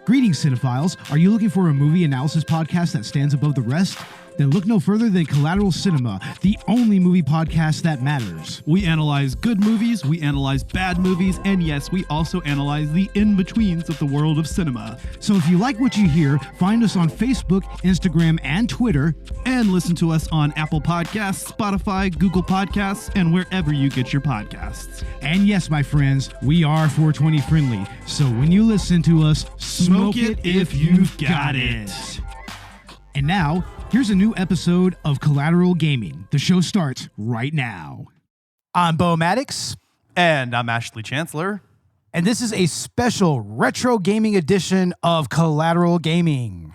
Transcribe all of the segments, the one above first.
Greetings, cinephiles. Are you looking for a movie analysis podcast that stands above the rest? Then look no further than Collateral Cinema, the only movie podcast that matters. We analyze good movies, we analyze bad movies, and yes, we also analyze the in-betweens of the world of cinema. So if you like what you hear, find us on Facebook, Instagram, and Twitter. And listen to us on Apple Podcasts, Spotify, Google Podcasts, and wherever you get your podcasts. And yes, my friends, we are 420 friendly. So when you listen to us, Smoke it if you've got it. And now, here's a new episode of Collateral Gaming. The show starts right now. I'm Bo Maddox. And I'm Ashley Chancellor. And this is a special retro gaming edition of Collateral Gaming.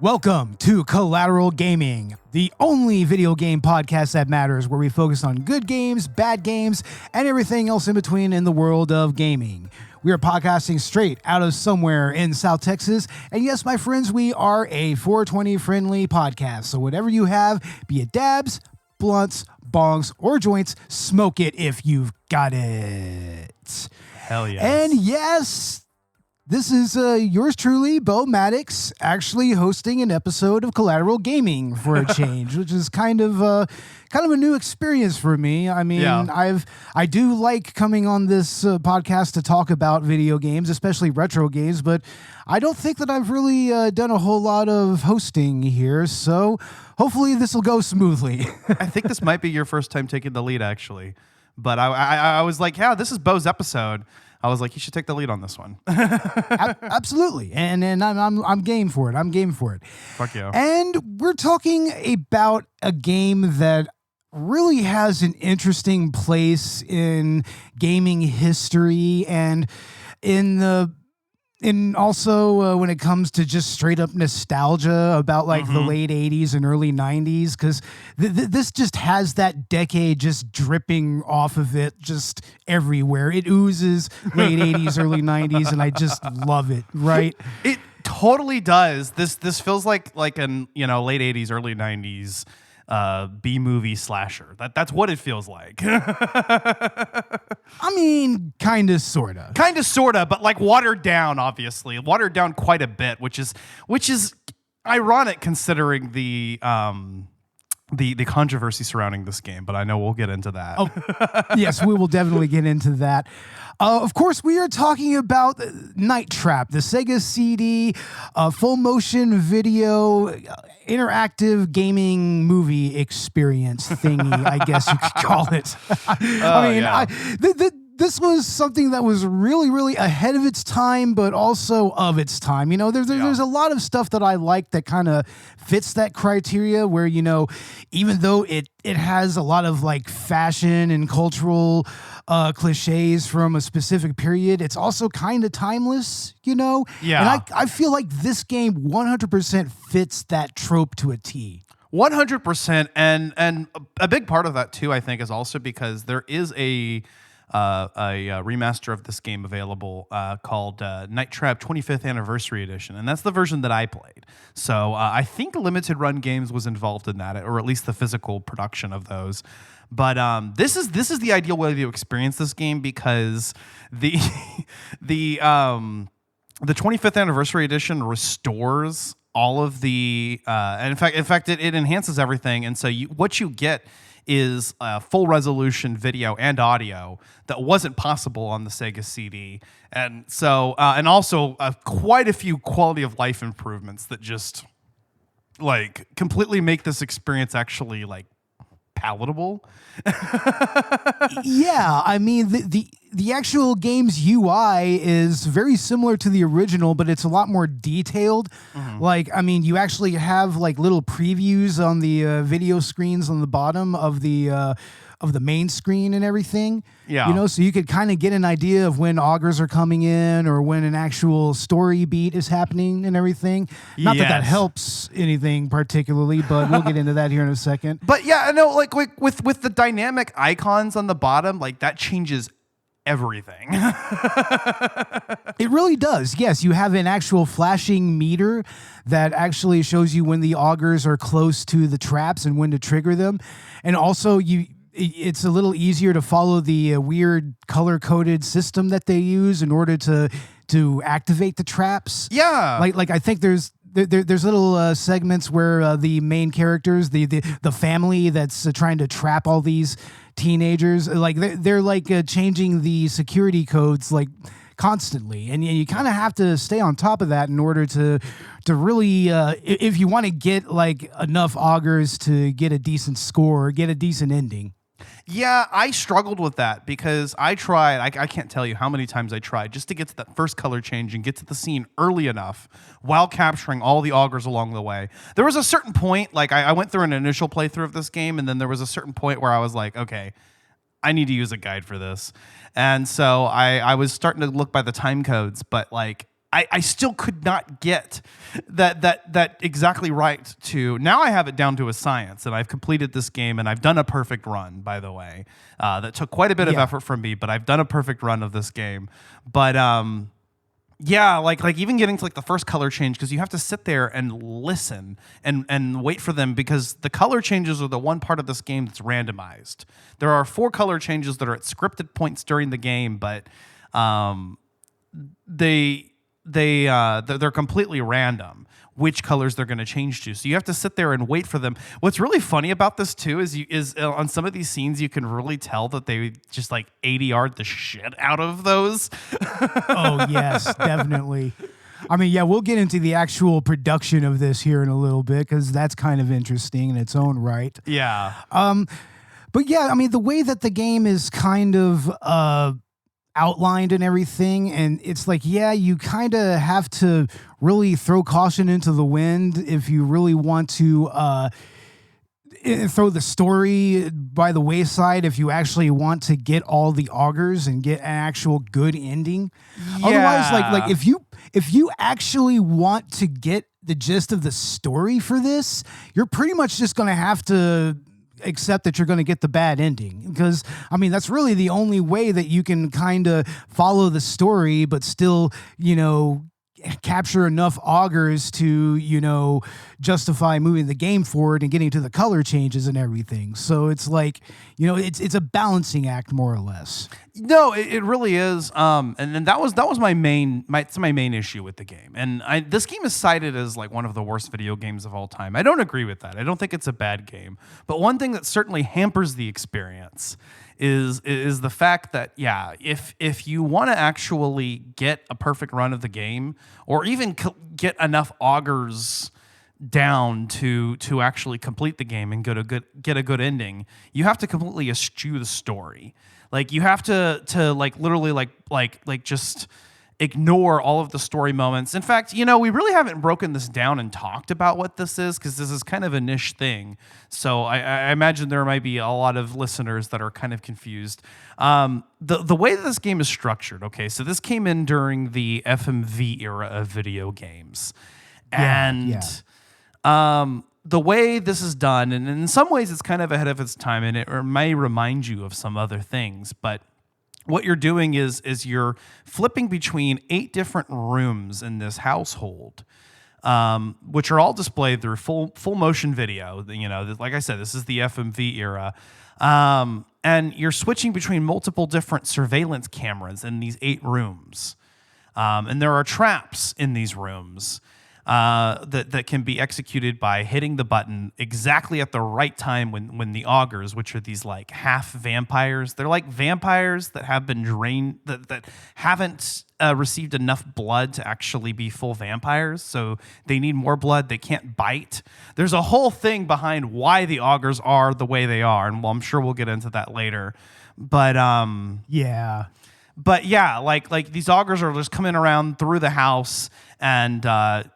Welcome to Collateral Gaming, the only video game podcast that matters, where we focus on good games, bad games, and everything else in between in the world of gaming. We are podcasting straight out of somewhere in South Texas. And yes, my friends, we are a 420 friendly podcast. So whatever you have, be it dabs, blunts, bongs, or joints, smoke it if you've got it. Hell yes. And yes, this is yours truly, Bo Maddox, actually hosting an episode of Collateral Gaming for a change, which is kind of a new experience for me. I mean, yeah. I do like coming on this podcast to talk about video games, especially retro games, but I don't think that I've really done a whole lot of hosting here, so hopefully this will go smoothly. I think this might be your first time taking the lead, actually. But I was like, yeah, this is Bo's episode. I was like, you should take the lead on this one. Absolutely. And I'm game for it. I'm game for it. Fuck yeah. And we're talking about a game that really has an interesting place in gaming history and also when it comes to just straight up nostalgia about like the late 80s and early 90s, because this just has that decade just dripping off of it just everywhere. It oozes late 80s, early 90s, and I just love it, right? It totally does. This feels like an late 80s, early 90s B-movie slasher. That's what it feels like. I mean, kind of, sort of, but like watered down. Obviously, watered down quite a bit, which is ironic considering the controversy surrounding this game. But I know we'll get into that. Oh, yes, we will definitely get into that. Of course, we are talking about Night Trap, the Sega CD, full motion video, interactive gaming movie experience thingy, I guess you could call it. This was something that was really, really ahead of its time, but also of its time. There's a lot of stuff that I like that kind of fits that criteria where, even though it has a lot of like fashion and cultural cliches from a specific period, it's also kind of timeless, Yeah. And I feel like this game 100% fits that trope to a T. 100%. And a big part of that, too, I think, is also because there is a remaster of this game available called Night Trap 25th Anniversary Edition, and that's the version that I played. So I think Limited Run Games was involved in that, or at least the physical production of those. But this is the ideal way to experience this game because the 25th Anniversary Edition restores all of the and in fact it enhances everything, and so what you get is full resolution video and audio that wasn't possible on the Sega CD. And so, and also quite a few quality of life improvements that just like completely make this experience actually like palatable. Yeah, I mean the actual game's UI is very similar to the original, but it's a lot more detailed. Like, I mean, you actually have like little previews on the video screens on the bottom of the the main screen and everything. Yeah. You know, so you could kind of get an idea of when augurs are coming in or when an actual story beat is happening and everything. Not that that Yes. helps anything particularly, but we'll get into that here in a second. But yeah, I know, like with the dynamic icons on the bottom, like that changes everything. It really does. Yes, you have an actual flashing meter that actually shows you when the augurs are close to the traps and when to trigger them. And also it's a little easier to follow the weird color-coded system that they use in order to activate the traps. Yeah. Like I think there's little segments where the main characters, the family that's trying to trap all these teenagers, like they're like changing the security codes like constantly, and you kind of have to stay on top of that in order to really if you want to get like enough augurs to get a decent score, get a decent ending. Yeah, I struggled with that because I tried. I can't tell you how many times I tried just to get to that first color change and get to the scene early enough while capturing all the augurs along the way. There was a certain point, like I went through an initial playthrough of this game, and then there was a certain point where I was like, okay, I need to use a guide for this. And so I was starting to look by the time codes, but like I still could not get that exactly right to. Now I have it down to a science, and I've completed this game, and I've done a perfect run, by the way. That took quite a bit of effort from me, but I've done a perfect run of this game. But yeah, like even getting to like the first color change, because you have to sit there and listen and wait for them, because the color changes are the one part of this game that's randomized. There are 4 color changes that are at scripted points during the game, but they're completely random which colors they're going to change to. So you have to sit there and wait for them. What's really funny about this too is on some of these scenes you can really tell that they just like ADR'd the shit out of those. Oh yes, definitely. I mean, yeah, we'll get into the actual production of this here in a little bit because that's kind of interesting in its own right. Yeah. But yeah, I mean, the way that the game is kind of outlined and everything, and it's like, yeah, you kind of have to really throw caution into the wind if you really want to throw the story by the wayside if you actually want to get all the augurs and get an actual good ending. Yeah. Otherwise, like if you actually want to get the gist of the story for this, you're pretty much just going to have to accept that you're going to get the bad ending, because I mean that's really the only way that you can kind of follow the story but still, you know, capture enough augurs to, you know, justify moving the game forward and getting to the color changes and everything. So it's like, you know, it's a balancing act more or less. No, it really is. And that was my main issue with the game. And this game is cited as like one of the worst video games of all time. I don't agree with that. I don't think it's a bad game. But one thing that certainly hampers the experience is the fact that, yeah, if you want to actually get a perfect run of the game, or even get enough augurs down to actually complete the game and get a good ending, you have to completely eschew the story. Like you have to like literally like just ignore all of the story moments. In fact, you know, we really haven't broken this down and talked about what this is, because this is kind of a niche thing. So I imagine there might be a lot of listeners that are kind of confused. The way that this game is structured, okay, so this came in during the FMV era of video games. The way this is done, and in some ways it's kind of ahead of its time, and it may remind you of some other things, but what you're doing is you're flipping between 8 different rooms in this household, which are all displayed through full motion video. You know, like I said, this is the FMV era. And you're switching between multiple different surveillance cameras in these 8 rooms. And there are traps in these rooms that can be executed by hitting the button exactly at the right time when the augurs, which are these like half vampires, they're like vampires that have been drained, that haven't received enough blood to actually be full vampires, so they need more blood. They can't bite. There's a whole thing behind why the augurs are the way they are, and I'm sure we'll get into that later. But yeah. But yeah, like these augurs are just coming around through the house, and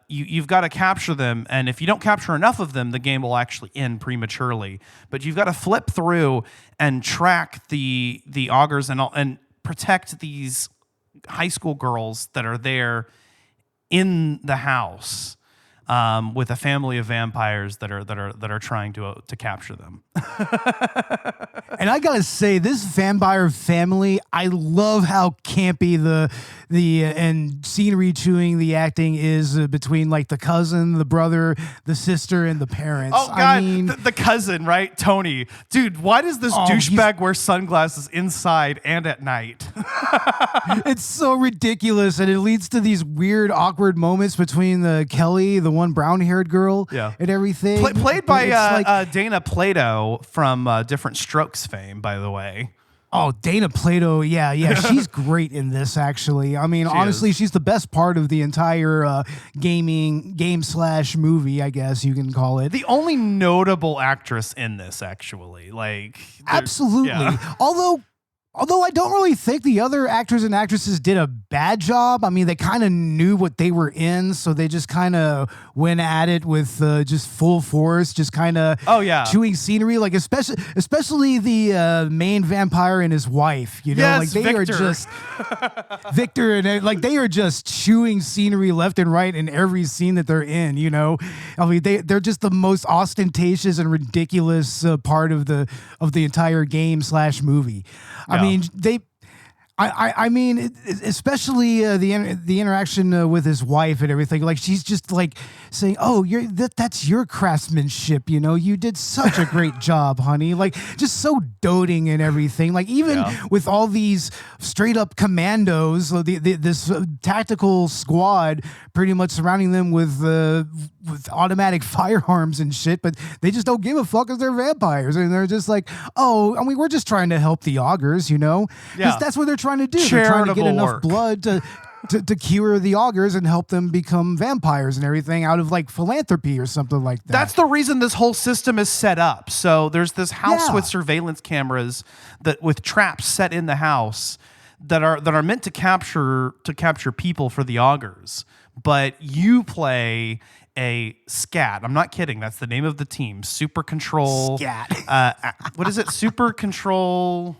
you've got to capture them. And if you don't capture enough of them, the game will actually end prematurely. But you've got to flip through and track the augurs and protect these high school girls that are there in the house with a family of vampires that are trying to capture them. And I gotta say, this vampire family, I love how campy the and scenery chewing the acting is between like the cousin, the brother, the sister, and the parents. Oh God, I mean, the cousin, right? Tony, dude, why does this douchebag wear sunglasses inside and at night? it's so ridiculous, and it leads to these weird, awkward moments between the Kelly, the one brown-haired girl, and everything. Played by Dana Plato from Different Strokes fame, by the way. Oh, Dana Plato, yeah, she's great in this. Actually, I mean, honestly, she's the best part of the entire game/movie, I guess you can call it. The only notable actress in this, actually, absolutely. Yeah. Although I don't really think the other actors and actresses did a bad job. I mean, they kind of knew what they were in, so they just kind of went at it with just full force, just kind of chewing scenery. Like especially the main vampire and his wife. You know, like they are just Victor, and like they are just chewing scenery left and right in every scene that they're in. You know, I mean they're just the most ostentatious and ridiculous part of the entire game/movie. I mean, I mean, especially the interaction with his wife and everything. Like she's just like saying, "Oh, that's your craftsmanship. You know, you did such a great job, honey." Like just so doting and everything. Like even with all these straight up commandos, this tactical squad, pretty much surrounding them with automatic firearms and shit, but they just don't give a fuck because they're vampires, and they're just like, "Oh, I mean, we're just trying to help the augurs, you know." Yeah, that's what they're trying to do. They're trying to get enough blood to cure the augurs and help them become vampires and everything out of like philanthropy or something like that. That's the reason this whole system is set up. So there's this house with surveillance cameras with traps set in the house that are meant to capture people for the augurs. But you play a SCAT. I'm not kidding. That's the name of the team. Super Control. SCAT. What is it? Super Control.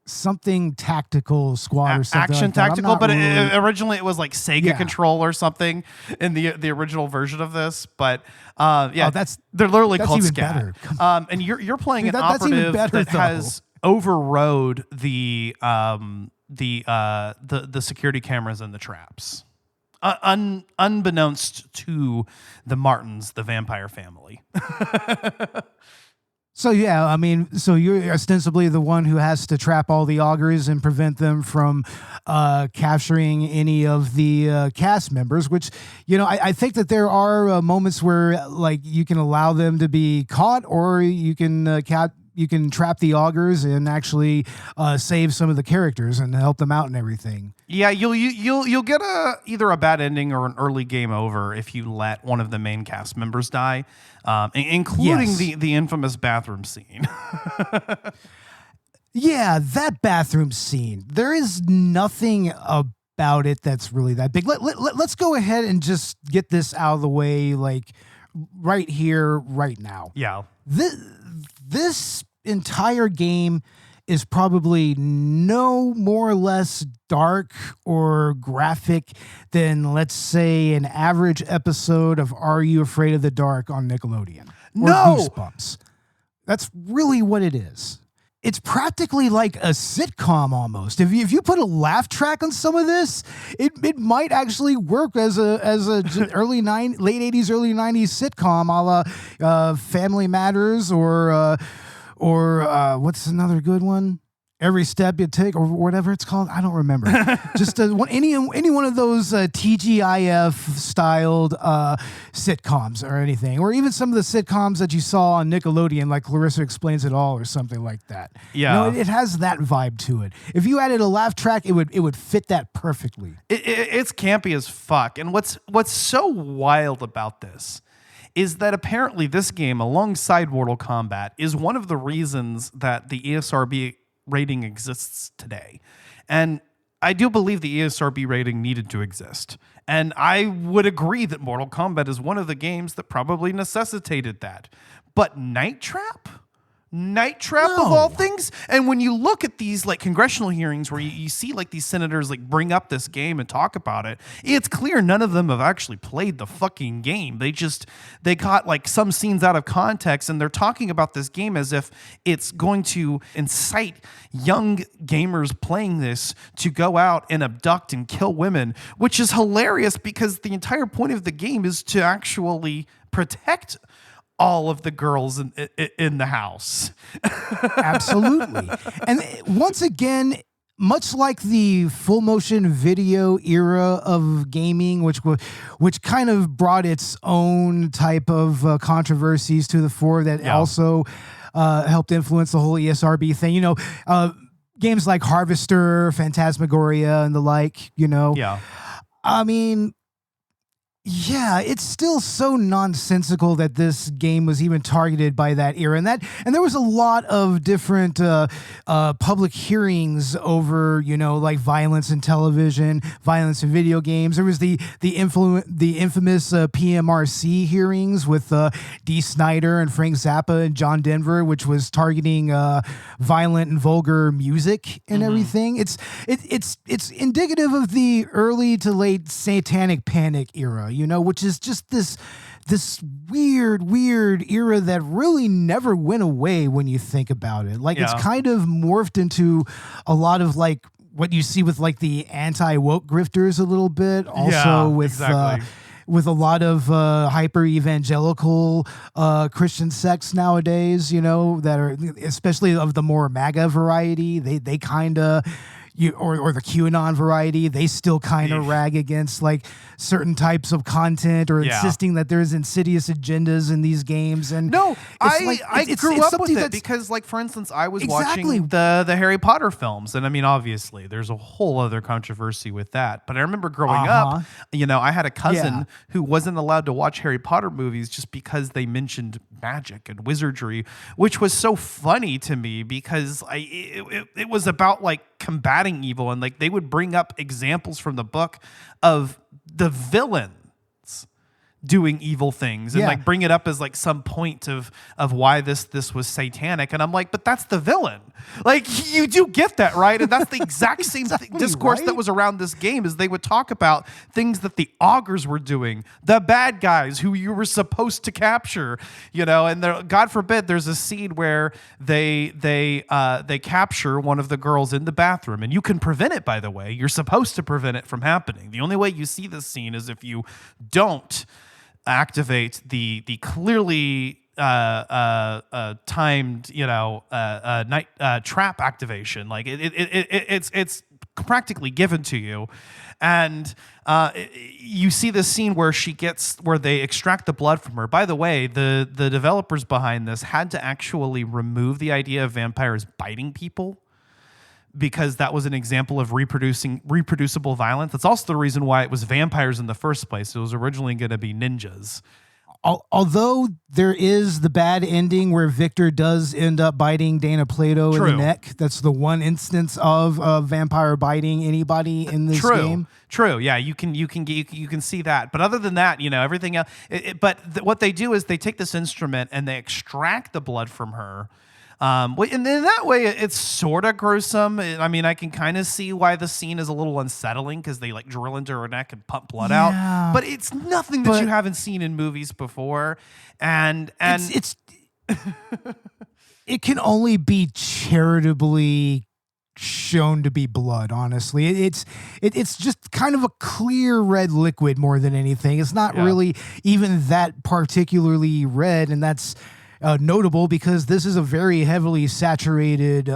Something tactical squad or something. Action like that. tactical, but originally it was like Sega Control or something in the original version of this. But they're literally called SCAT. And you're playing an operative that has overrode the security cameras and the traps. Unbeknownst to the Martins, the vampire family. So yeah, I mean, so you're ostensibly the one who has to trap all the augurs and prevent them from capturing any of the cast members. Which, you know, I think that there are moments where like you can allow them to be caught, or you can trap the augurs and actually save some of the characters and help them out and everything. Yeah, you'll get either a bad ending or an early game over if you let one of the main cast members die, including the infamous bathroom scene. Yeah, that bathroom scene. There is nothing about it that's really that big. Let's go ahead and just get this out of the way, like right here, right now. Yeah. This entire game is probably no more or less dark or graphic than, let's say, an average episode of Are You Afraid of the Dark on Nickelodeon? Or Goosebumps. That's really what it is. It's practically like a sitcom almost. If you put a laugh track on some of this, it might actually work as a late 80s, early 90s sitcom, a la Family Matters or what's another good one? Every Step You Take, or whatever it's called. I don't remember. Just any one of those TGIF styled sitcoms or anything, or even some of the sitcoms that you saw on Nickelodeon, like Clarissa Explains It All or something like that. Yeah, you know, it has that vibe to it. If you added a laugh track, it would fit that perfectly. It's campy as fuck. And what's so wild about this is that apparently this game, alongside Mortal Kombat, is one of the reasons that the ESRB rating exists today. And I do believe the ESRB rating needed to exist. And I would agree that Mortal Kombat is one of the games that probably necessitated that. But Night Trap? Night Trap of all things? And when you look at these like congressional hearings where you see like these senators like bring up this game and talk about it, it's clear none of them have actually played the fucking game. They got like some scenes out of context and they're talking about this game as if it's going to incite young gamers playing this to go out and abduct and kill women, which is hilarious because the entire point of the game is to actually protect all of the girls in the house. Absolutely. And once again, much like the full motion video era of gaming, which kind of brought its own type of controversies to the fore that also helped influence the whole ESRB thing. Games like Harvester, Phantasmagoria, and the like, Yeah. I mean, yeah, it's still so nonsensical that this game was even targeted by that era, and there was a lot of different public hearings over, like violence in television, violence in video games. There was the infamous PMRC hearings with Dee Snider and Frank Zappa and John Denver, which was targeting violent and vulgar music and everything. It's indicative of the early to late Satanic Panic era. Which is just this weird era that really never went away when you think about it. Like, it's kind of morphed into a lot of like what you see with like the anti-woke grifters a little bit. Also with a lot of hyper evangelical Christian sects nowadays, that are especially of the more MAGA variety. They kind of or the QAnon variety, they still kind of rag against like certain types of content or insisting that there's insidious agendas in these games. And no, I grew up with it because, like, for instance, I was watching the Harry Potter films, and I mean, obviously, there's a whole other controversy with that. But I remember growing up, I had a cousin who wasn't allowed to watch Harry Potter movies just because they mentioned magic and wizardry, which was so funny to me because it was about like combating evil, and like they would bring up examples from the book of the villains doing evil things and like bring it up as like some point of why this was satanic, and I'm like, but that's the villain. Like, you do get that, right? And that's the exact same discourse that was around this game, is they would talk about things that the augurs were doing, the bad guys who you were supposed to capture, and God forbid there's a scene where they capture one of the girls in the bathroom, and you can prevent it, by the way. You're supposed to prevent it from happening. The only way you see this scene is if you don't activate the clearly timed night trap activation. Like it's practically given to you, and you see this scene where they extract the blood from her. By the way, the developers behind this had to actually remove the idea of vampires biting people, because that was an example of reproducible violence. That's also the reason why it was vampires in the first place. It was originally going to be ninjas. Although there is the bad ending where Victor does end up biting Dana Plato in the neck. That's the one instance of a vampire biting anybody in this game. True. Yeah, you can see that. But other than that, everything else. What they do is they take this instrument and they extract the blood from her. And in that way, it's sort of gruesome. I mean, I can kind of see why the scene is a little unsettling, because they like drill into her neck and pump blood out. But it's nothing that you haven't seen in movies before, and it's it can only be charitably shown to be blood. Honestly, it's just kind of a clear red liquid more than anything. It's not really even that particularly red, and that's notable because this is a very heavily saturated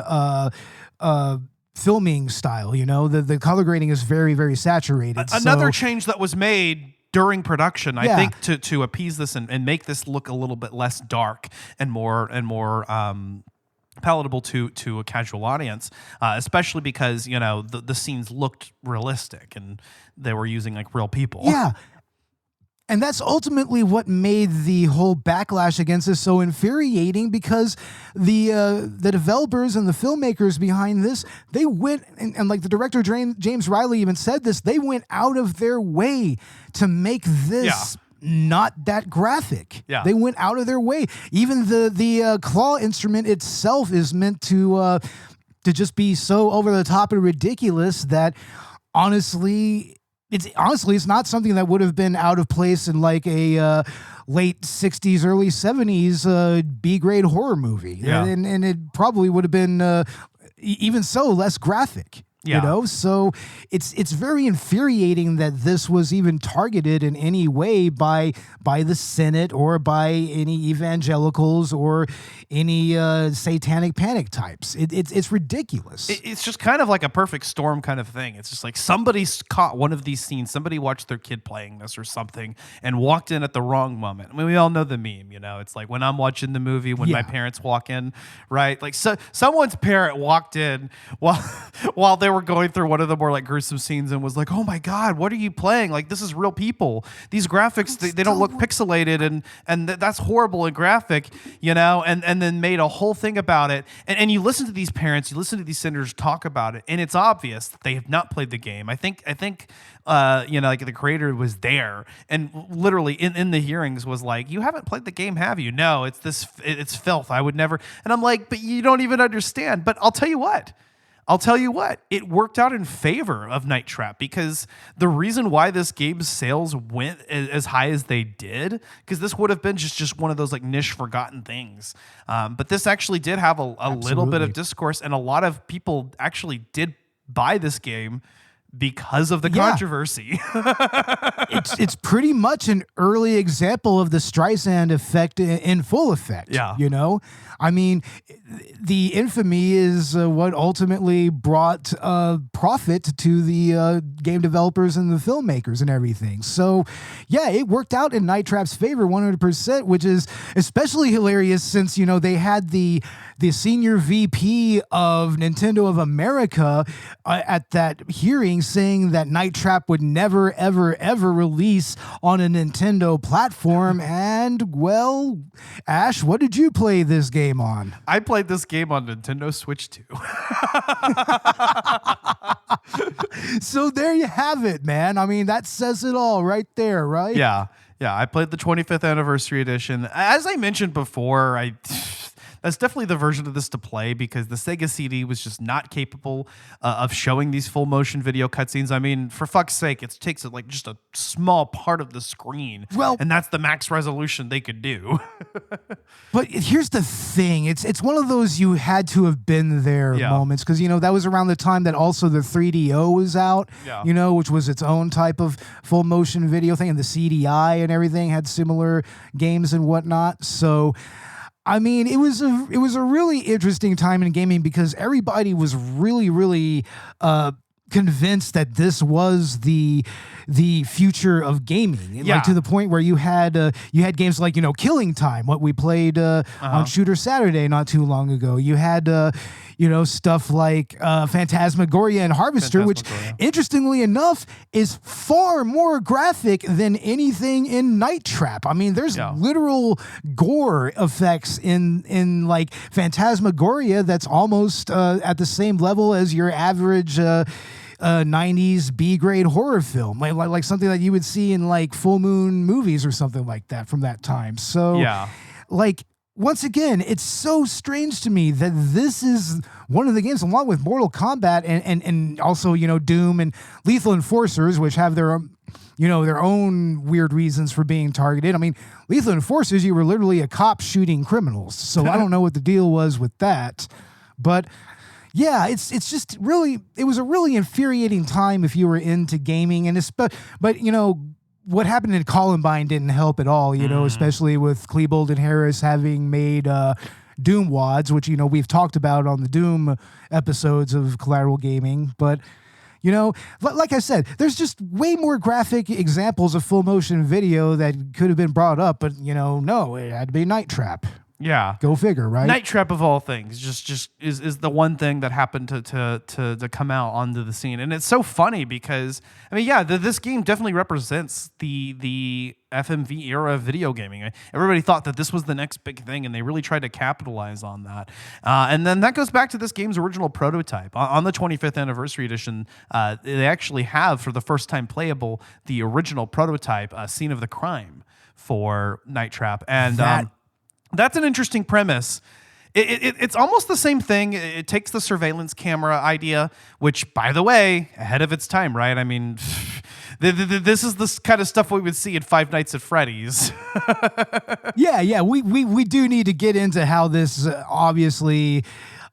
filming style. The color grading is very, very saturated. Another change that was made during production, I think, to appease this and make this look a little bit less dark and more palatable to a casual audience, especially because the scenes looked realistic and they were using like real people. Yeah. And that's ultimately what made the whole backlash against this so infuriating, because the developers and the filmmakers behind this, they went, and like the director James Riley even said this, they went out of their way to make this not that graphic. Yeah. They went out of their way. Even the claw instrument itself is meant to just be so over the top and ridiculous that honestly it's not something that would have been out of place in like a late 60s, early 70s B-grade horror movie. Yeah. And it probably would have been, even so, less graphic. Yeah. You know, so it's very infuriating that this was even targeted in any way by the Senate or by any evangelicals or any satanic panic types. It's ridiculous. It's just kind of like a perfect storm kind of thing. It's just like somebody's caught one of these scenes. Somebody watched their kid playing this or something and walked in at the wrong moment. I mean, we all know the meme, you know. It's like when I'm watching the movie, when my parents walk in, right? Like someone's parent walked in while they were going through one of the more like gruesome scenes and was like, "Oh my God, what are you playing? Like, this is real people. These graphics, they don't look pixelated and that's horrible and graphic, you know." And then made a whole thing about it. And you listen to these parents, you listen to these senators talk about it, and it's obvious that they have not played the game. I think you know, like the creator was there and literally in the hearings was like, "You haven't played the game, have you?" "No, it's filth. I would never." And I'm like, "But you don't even understand." But I'll tell you what, it worked out in favor of Night Trap, because the reason why this game's sales went as high as they did, because this would have been just one of those like niche forgotten things. But this actually did have a little bit of discourse, and a lot of people actually did buy this game because of the controversy. It's pretty much an early example of the Streisand effect in full effect. Yeah. You know, I mean, the infamy is what ultimately brought profit to the game developers and the filmmakers and everything. So, yeah, it worked out in Night Trap's favor 100%, which is especially hilarious since, you know, they had the senior VP of Nintendo of America at that hearing saying that Night Trap would never, ever, ever release on a Nintendo platform. And, well, Ash, what did you play this game on? I played this game on Nintendo Switch 2. So there you have it, man. I mean, that says it all right there, right? Yeah. I played the 25th anniversary edition. As I mentioned before, that's definitely the version of this to play, because the Sega CD was just not capable of showing these full motion video cutscenes. I mean, for fuck's sake, it takes like just a small part of the screen. Well, and that's the max resolution they could do. But here's the thing. It's one of those you had to have been there moments, because, you know, that was around the time that also the 3DO was out, you know, which was its own type of full motion video thing, and the CDI and everything had similar games and whatnot. So, I mean, it was a really interesting time in gaming, because everybody was really, really convinced that this was the future of gaming, like to the point where you had games like, you know, Killing Time, what we played on Shooter Saturday not too long ago. You had you know, stuff like Phantasmagoria and Harvester, which interestingly enough is far more graphic than anything in Night Trap. I mean, there's literal gore effects in like Phantasmagoria that's almost at the same level as your average 90s B-grade horror film, like something that you would see in like Full Moon movies or something like that from that time. So, like, once again, it's so strange to me that this is one of the games, along with Mortal Kombat and also, you know, Doom and Lethal Enforcers, which have their own weird reasons for being targeted. I mean, Lethal Enforcers, you were literally a cop shooting criminals, so I don't know what the deal was with that, but yeah, it's just really, it was a really infuriating time if you were into gaming, and but you know, what happened in Columbine didn't help at all, you know, especially with Klebold and Harris having made Doom WADs, which, you know, we've talked about on the Doom episodes of Collateral Gaming. But, you know, like I said, there's just way more graphic examples of full motion video that could have been brought up. But, you know, no, it had to be Night Trap. Yeah. Go figure, right? Night Trap of all things just is the one thing that happened to come out onto the scene. And it's so funny because I mean, yeah, this game definitely represents the FMV era of video gaming. Everybody thought that this was the next big thing, and they really tried to capitalize on that. And then that goes back to this game's original prototype. On the 25th anniversary edition, they actually have, for the first time playable, the original prototype, Scene of the Crime for Night Trap. And that's an interesting premise. It's almost the same thing. It takes the surveillance camera idea, which, by the way, ahead of its time, right? I mean, this is the kind of stuff we would see at Five Nights at Freddy's. Yeah. We do need to get into how this obviously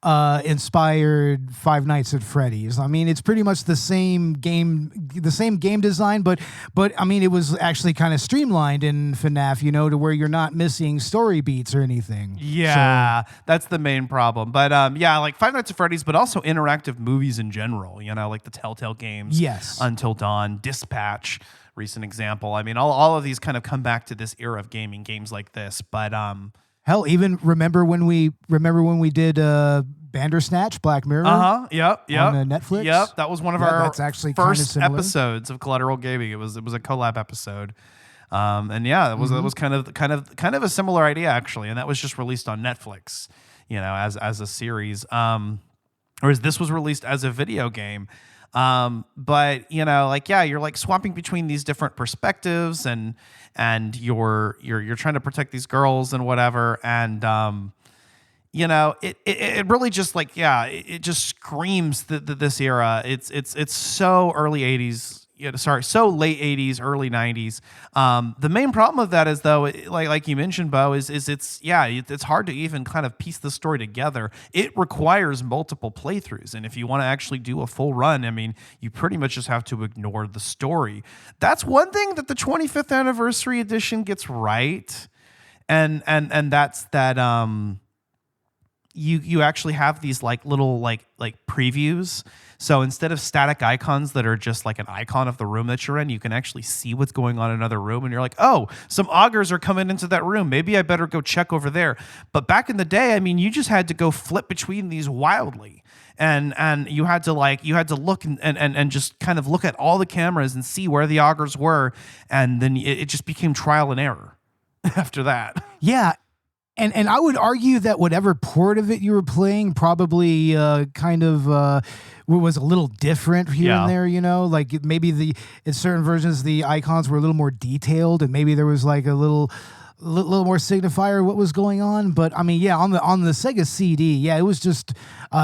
inspired Five Nights at Freddy's. I mean, it's pretty much the same game design, but I mean, it was actually kind of streamlined in FNAF, to where you're not missing story beats or anything. Yeah, that's the main problem. But yeah, like Five Nights at Freddy's, but also interactive movies in general, like the Telltale games. Yes. Until Dawn, Dispatch, recent example. I mean, all of these kind of come back to this era of gaming, games like this. But hell, even remember when we did Bandersnatch, Black Mirror? Yep. On Netflix. Yep, that was one of our that's actually first episodes of Collateral Gaming. It was a collab episode, and yeah, it was kind of a similar idea actually, and that was just released on Netflix, as a series. Whereas this was released as a video game. But you're like swapping between these different perspectives, and you're trying to protect these girls and whatever, and it really just it just screams this era. It's so early 80s. So late 80s, early 90s. The main problem of that is, though, like you mentioned, Bo, is it's hard to even kind of piece the story together. It requires multiple playthroughs, and if you want to actually do a full run, I mean, you pretty much just have to ignore the story. That's one thing that the 25th anniversary edition gets right, and that's that you actually have these little previews. So instead of static icons that are just like an icon of the room that you're in, you can actually see what's going on in another room. And you're like, oh, some augurs are coming into that room. Maybe I better go check over there. But back in the day, I mean, you just had to go flip between these wildly. And you had to look and just kind of look at all the cameras and see where the augurs were. And then it just became trial and error after that. Yeah. And I would argue that whatever port of it you were playing probably was a little different here and there, like maybe in certain versions the icons were a little more detailed, and maybe there was like a little more signifier what was going on. But I mean, yeah, on the Sega CD, it was just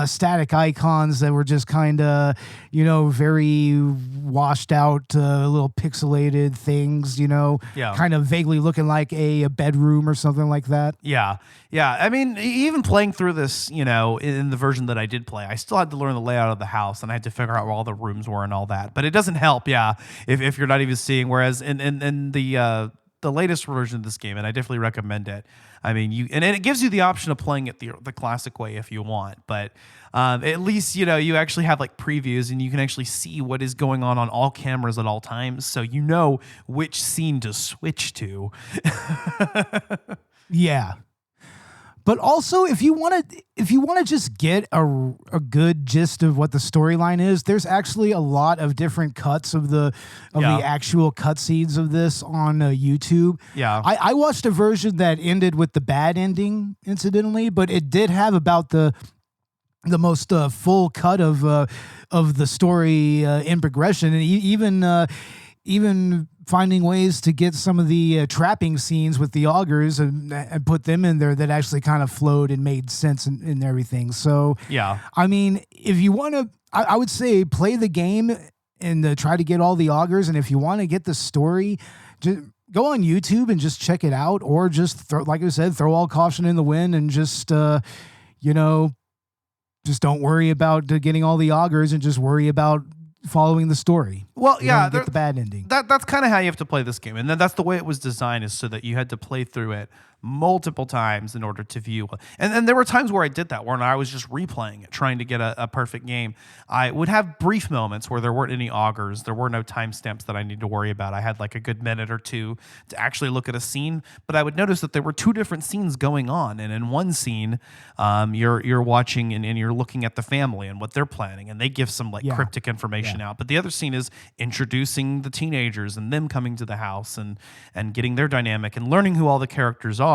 static icons that were just kind of very washed out, little pixelated things, kind of vaguely looking like a bedroom or something like that. Yeah. I mean, even playing through this, in the version that I did play, I still had to learn the layout of the house, and I had to figure out where all the rooms were and all that. But it doesn't help, if you're not even seeing. Whereas in the latest version of this game, and I definitely recommend it. I mean, it gives you the option of playing it the classic way if you want, but at least you actually have previews, and you can actually see what is going on all cameras at all times, so you know which scene to switch to. Yeah. But also, if you want to just get a good gist of what the storyline is, there's actually a lot of different cuts of the actual cutscenes of this on YouTube. Yeah, I watched a version that ended with the bad ending, incidentally, but it did have about the most full cut of the story in progression, and even finding ways to get some of the trapping scenes with the augurs and put them in there that actually kind of flowed and made sense and everything. So, I mean, if you want to, I would say play the game and try to get all the augurs. And if you want to get the story, just go on YouTube and just check it out, or just throw all caution in the wind and just, just don't worry about getting all the augurs and just worry about following the story. Well, You yeah, don't get the bad ending. That's kind of how you have to play this game, and that's the way it was designed, is so that you had to play through it multiple times in order to view. And then there were times where I did that, where I was just replaying it, trying to get a perfect game. I would have brief moments where there weren't any augers, there were no timestamps that I need to worry about. I had like a good minute or two to actually look at a scene, but I would notice that there were two different scenes going on, and in one scene, you're watching and you're looking at the family and what they're planning, and they give some like cryptic information out. But the other scene is introducing the teenagers and them coming to the house and getting their dynamic and learning who all the characters are.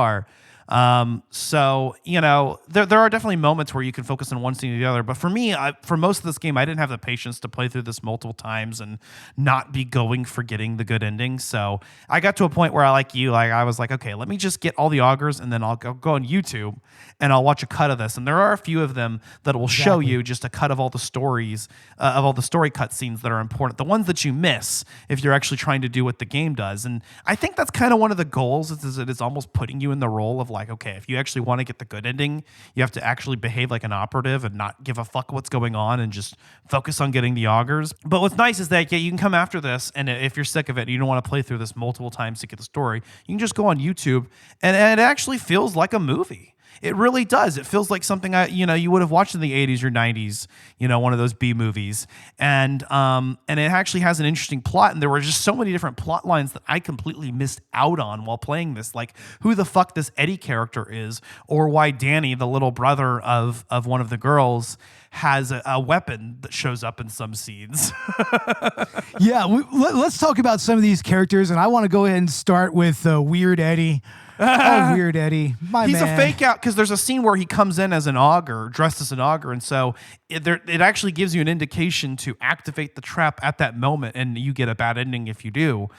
So, you know, there are definitely moments where you can focus on one scene or the other. But for me, for most of this game, I didn't have the patience to play through this multiple times and not be forgetting the good ending. So I got to a point where I was like, okay, let me just get all the augers, and then I'll go on YouTube and I'll watch a cut of this. And there are a few of them that will show you just a cut of all the stories, of all the story cutscenes that are important, the ones that you miss if you're actually trying to do what the game does. And I think that's kind of one of the goals, is that it's almost putting you in the role of like, okay, if you actually want to get the good ending, you have to actually behave like an operative and not give a fuck what's going on and just focus on getting the augers. But what's nice is that you can come after this, and if you're sick of it and you don't want to play through this multiple times to get the story, you can just go on YouTube, and it actually feels like a movie. It really does. It feels like something you would have watched in the 80s or 90s, one of those B movies. And it actually has an interesting plot, and there were just so many different plot lines that I completely missed out on while playing this, like who the fuck this Eddie character is, or why Danny, the little brother of one of the girls, has a weapon that shows up in some scenes. Yeah, let's talk about some of these characters, and I want to go ahead and start with Weird Eddie. Oh, Weird Eddie. He's a fake out, because there's a scene where he comes in as an augur, dressed as an augur, and so it actually gives you an indication to activate the trap at that moment, and you get a bad ending if you do.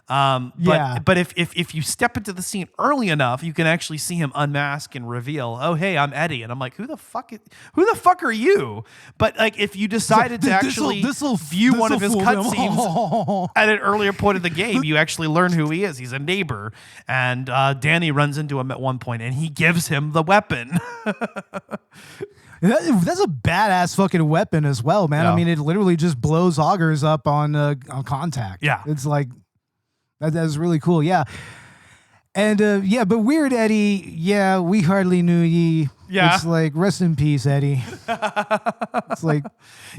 But if you step into the scene early enough, you can actually see him unmask and reveal, oh, hey, I'm Eddie. And I'm like, who the fuck are you? But like, if you decided to actually view one of his cutscenes at an earlier point of the game, you actually learn who he is. He's a neighbor. And Danny runs into him at one point, and he gives him the weapon. That's a badass fucking weapon as well, man. Yeah. I mean, it literally just blows augers up on contact. Yeah. It's like, that's really cool, yeah. And but Weird Eddie, yeah, we hardly knew ye. Yeah. It's like, rest in peace, Eddie. It's like,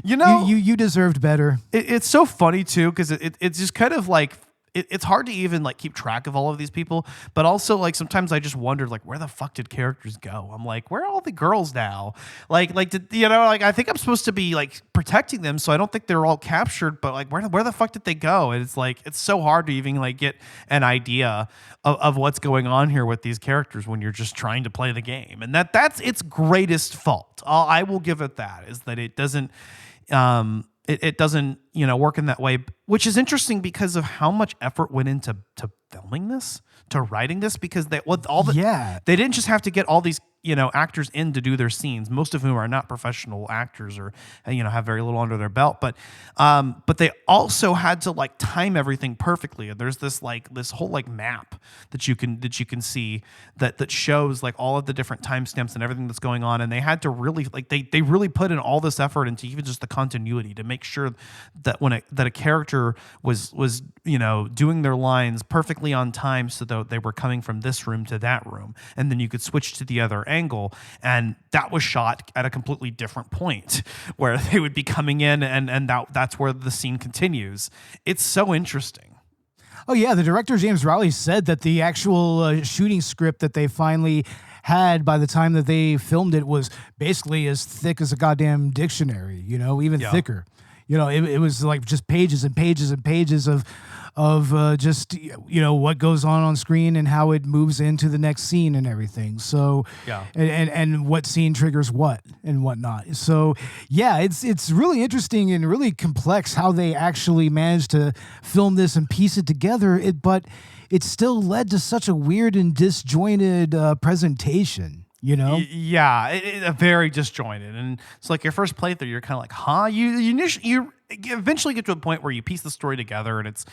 you deserved better. It's so funny too, because it's just kind of like, it's hard to even like keep track of all of these people, but also like sometimes I just wondered, like, where the fuck did characters go? I'm like, where are all the girls now? Like I think I'm supposed to be like protecting them, so I don't think they're all captured, but like where the fuck did they go? And it's like, it's so hard to even like get an idea of what's going on here with these characters when you're just trying to play the game. And that's its greatest fault. I will give it that, is that it doesn't it doesn't work in that way, which is interesting because of how much effort went into filming this, to writing this, because they didn't just have to get all these actors in to do their scenes, most of whom are not professional actors or have very little under their belt, but they also had to like time everything perfectly. And there's this whole like map that you can see that shows like all of the different timestamps and everything that's going on, and they had to really they really put in all this effort into even just the continuity to make sure that that a character was doing their lines perfectly on time, so that they were coming from this room to that room, and then you could switch to the other angle, and that was shot at a completely different point where they would be coming in, and that's where the scene continues. It's so interesting. Oh yeah, the director James Rowley said that the actual shooting script that they finally had by the time that they filmed it was basically as thick as a goddamn dictionary, even thicker. It was like just pages and pages and pages of just what goes on screen and how it moves into the next scene and everything. So and what scene triggers what and whatnot. So yeah, it's really interesting and really complex how they actually managed to film this and piece it together. But it still led to such a weird and disjointed presentation. you know? Yeah, very disjointed, and it's like your first playthrough, you're kind of like, huh? You eventually get to a point where you piece the story together, and it's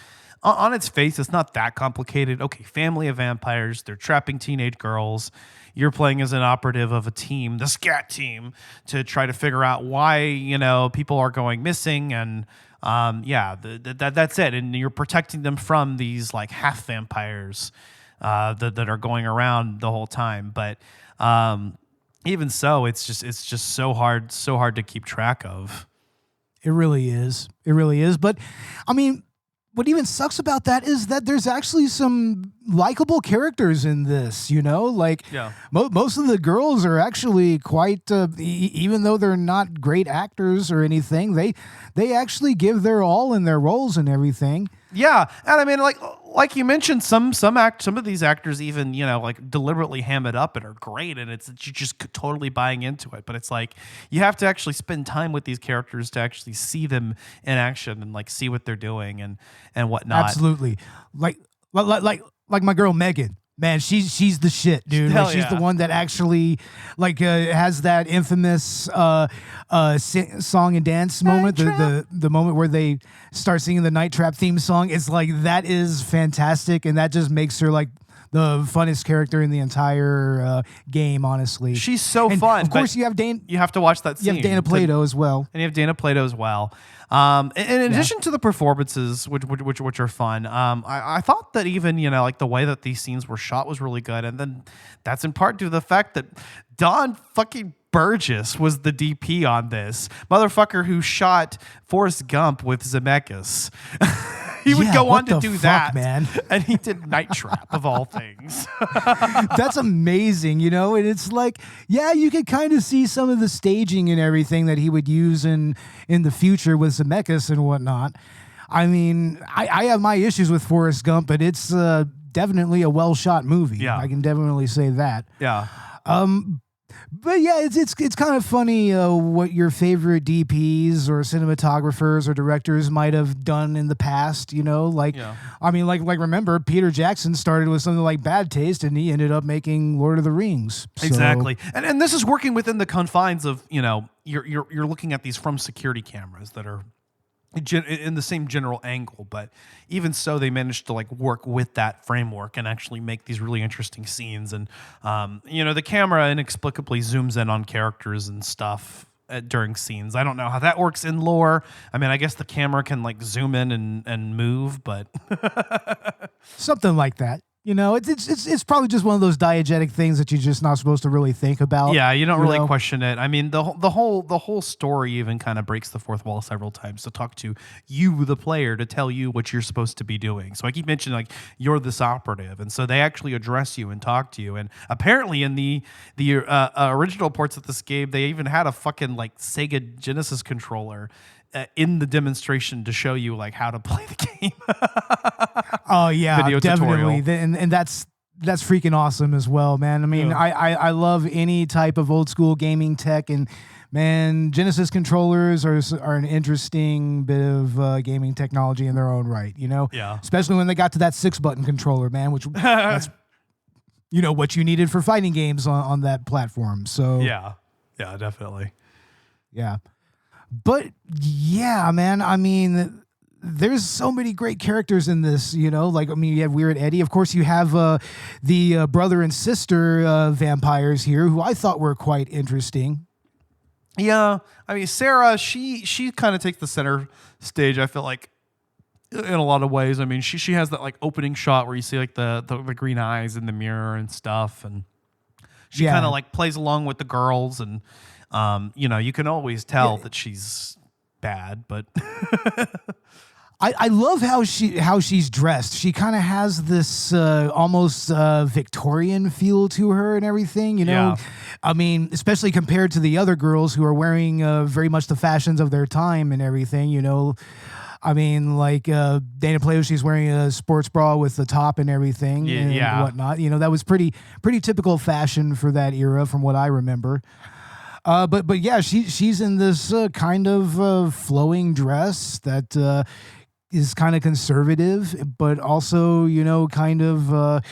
on its face, it's not that complicated. Okay, family of vampires, they're trapping teenage girls. You're playing as an operative of a team, the SCAT team, to try to figure out why people are going missing, and that's it. And you're protecting them from these like half vampires that are going around the whole time, but. Even so, it's just so hard to keep track of. It really is. It really is. But I mean, what even sucks about that is that there's actually some likable characters in this, like most of the girls are actually quite, even though they're not great actors or anything, they actually give their all in their roles and everything. Yeah, and I mean, like you mentioned, some of these actors even like deliberately ham it up and are great, and it's you're just totally buying into it. But it's like you have to actually spend time with these characters to actually see them in action and like see what they're doing and whatnot. Absolutely, like my girl Megan. Man, she's the shit, dude. Like, she's the one that actually has that infamous song and dance moment. The moment where they start singing the Night Trap theme song. It's like that is fantastic, and that just makes her like the funnest character in the entire game. Honestly, she's so fun. Of course, you have You have to watch that scene. You have Dana Plato as well, and you have Dana Plato as well. In addition to the performances, which are fun, I thought that even like the way that these scenes were shot was really good, and then that's in part due to the fact that Don fucking Burgess was the DP on this motherfucker who shot Forrest Gump with Zemeckis. He would go on to do that, man. And he did Night Trap of all things. That's amazing, and it's like, you could kind of see some of the staging and everything that he would use in the future with Zemeckis and whatnot. I mean, I have my issues with Forrest Gump, but it's definitely a well-shot movie. Yeah. I can definitely say that. Yeah. But yeah, it's kind of funny what your favorite DPs or cinematographers or directors might have done in the past. I mean, like remember Peter Jackson started with something like Bad Taste, and he ended up making Lord of the Rings. So. Exactly, and this is working within the confines of you're looking at these from security cameras that are in the same general angle, but even so, they managed to like work with that framework and actually make these really interesting scenes. And the camera inexplicably zooms in on characters and stuff during scenes. I don't know how that works in lore. I mean, I guess the camera can like zoom in and move, but something like that. It's probably just one of those diegetic things that you're just not supposed to really think about. Yeah, you don't really question it. I mean, the whole story even kind of breaks the fourth wall several times to talk to you, the player, to tell you what you're supposed to be doing. So I keep mentioning like you're this operative, and so they actually address you and talk to you. And apparently, in the original ports of this game, they even had a fucking like Sega Genesis controller in the demonstration to show you like how to play the game. Oh yeah, video definitely, tutorial. and that's freaking awesome as well, man. I mean, I love any type of old school gaming tech, and man, Genesis controllers are an interesting bit of gaming technology in their own right. Yeah. Especially when they got to that 6-button controller, man, which that's what you needed for fighting games on that platform. So yeah, definitely. Yeah. But yeah, man, I mean, there's so many great characters in this, you have Weird Eddie. Of course, you have the brother and sister vampires here, who I thought were quite interesting. Yeah, I mean, Sarah, she kind of takes the center stage, I feel like, in a lot of ways. I mean, she has that like opening shot where you see like the green eyes in the mirror and stuff, and she kind of like plays along with the girls, and you can always tell that she's bad, but I love how she's dressed. She kind of has this almost Victorian feel to her and everything, Yeah. I mean, especially compared to the other girls who are wearing very much the fashions of their time and everything, I mean, like Dana Plato, she's wearing a sports bra with the top and everything and whatnot. That was pretty typical fashion for that era from what I remember. But yeah, she's in this kind of flowing dress that is kind of conservative, but also kind of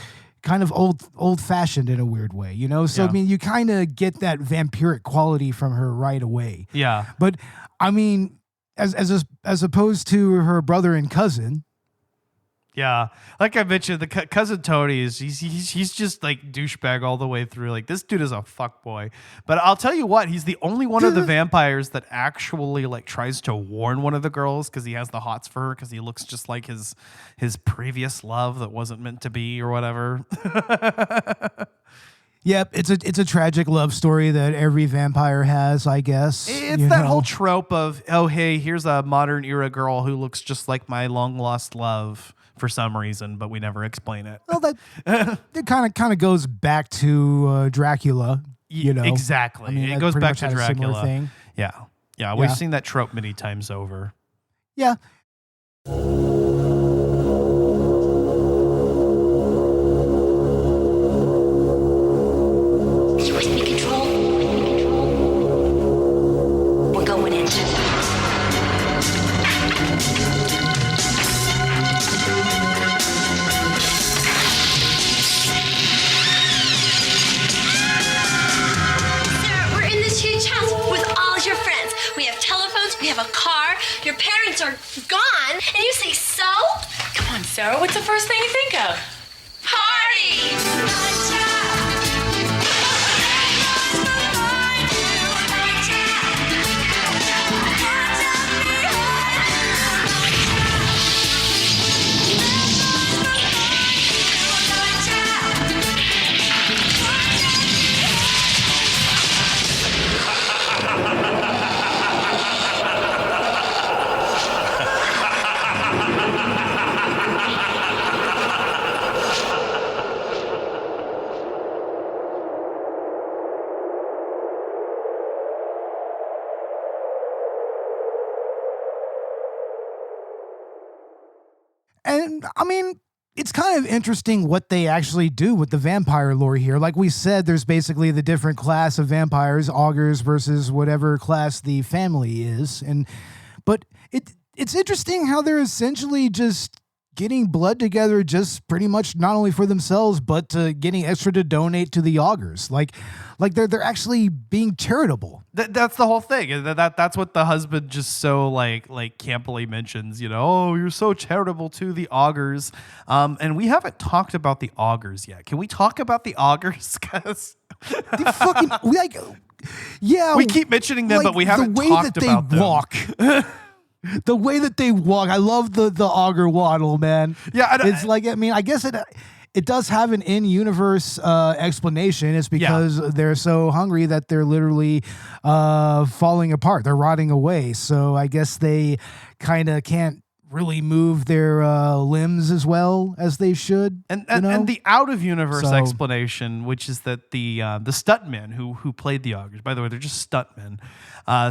kind of old fashioned in a weird way, you know? So, Yeah. I mean, you kind of get that vampiric quality from her right away. Yeah. But, I mean, as opposed to her brother and cousin. Yeah, like I mentioned, the cousin Tony he's just like douchebag all the way through. Like this dude is a fuckboy. But I'll tell you what, he's the only one of the vampires that actually like tries to warn one of the girls because he has the hots for her because he looks just like his previous love that wasn't meant to be or whatever. Yep, it's a tragic love story that every vampire has, I guess. It's that whole trope of, oh hey, here's a modern era girl who looks just like my long lost love for some reason, but we never explain it. Well, that it kind of goes back to Dracula, you know. Exactly. I mean, it goes back to a similar Dracula. thing. Yeah, we've seen that trope many times over. Yeah. USB control. We're going in. Sarah, we're in this huge house with all your friends. We have telephones, we have a car, your parents are gone, and you say so? Come on, Sarah, what's the first thing you think of? Party! And I mean, it's kind of interesting what they actually do with the vampire lore here. Like we said, there's basically the different class of vampires, augurs versus whatever class the family is. But it's interesting how they're essentially just getting blood together just pretty much not only for themselves, but getting extra to donate to the augurs. Like they're actually being charitable. That's the whole thing. That's what the husband just so like campily mentions. You know, oh, you're so charitable to the augurs. And we haven't talked about the augurs yet. Can we talk about the augurs, guys? They fucking yeah. We keep mentioning them, but we haven't talked about them. Walk. The way that they walk, I love the auger waddle, man. Yeah, it's like, I mean, I guess it does have an in-universe explanation. It's because they're so hungry that they're literally falling apart. They're rotting away. So I guess they kind of can't really move their limbs as well as they should. And the out of universe explanation, which is that the stuntmen who played the augurs, by the way, they're just stuntmen,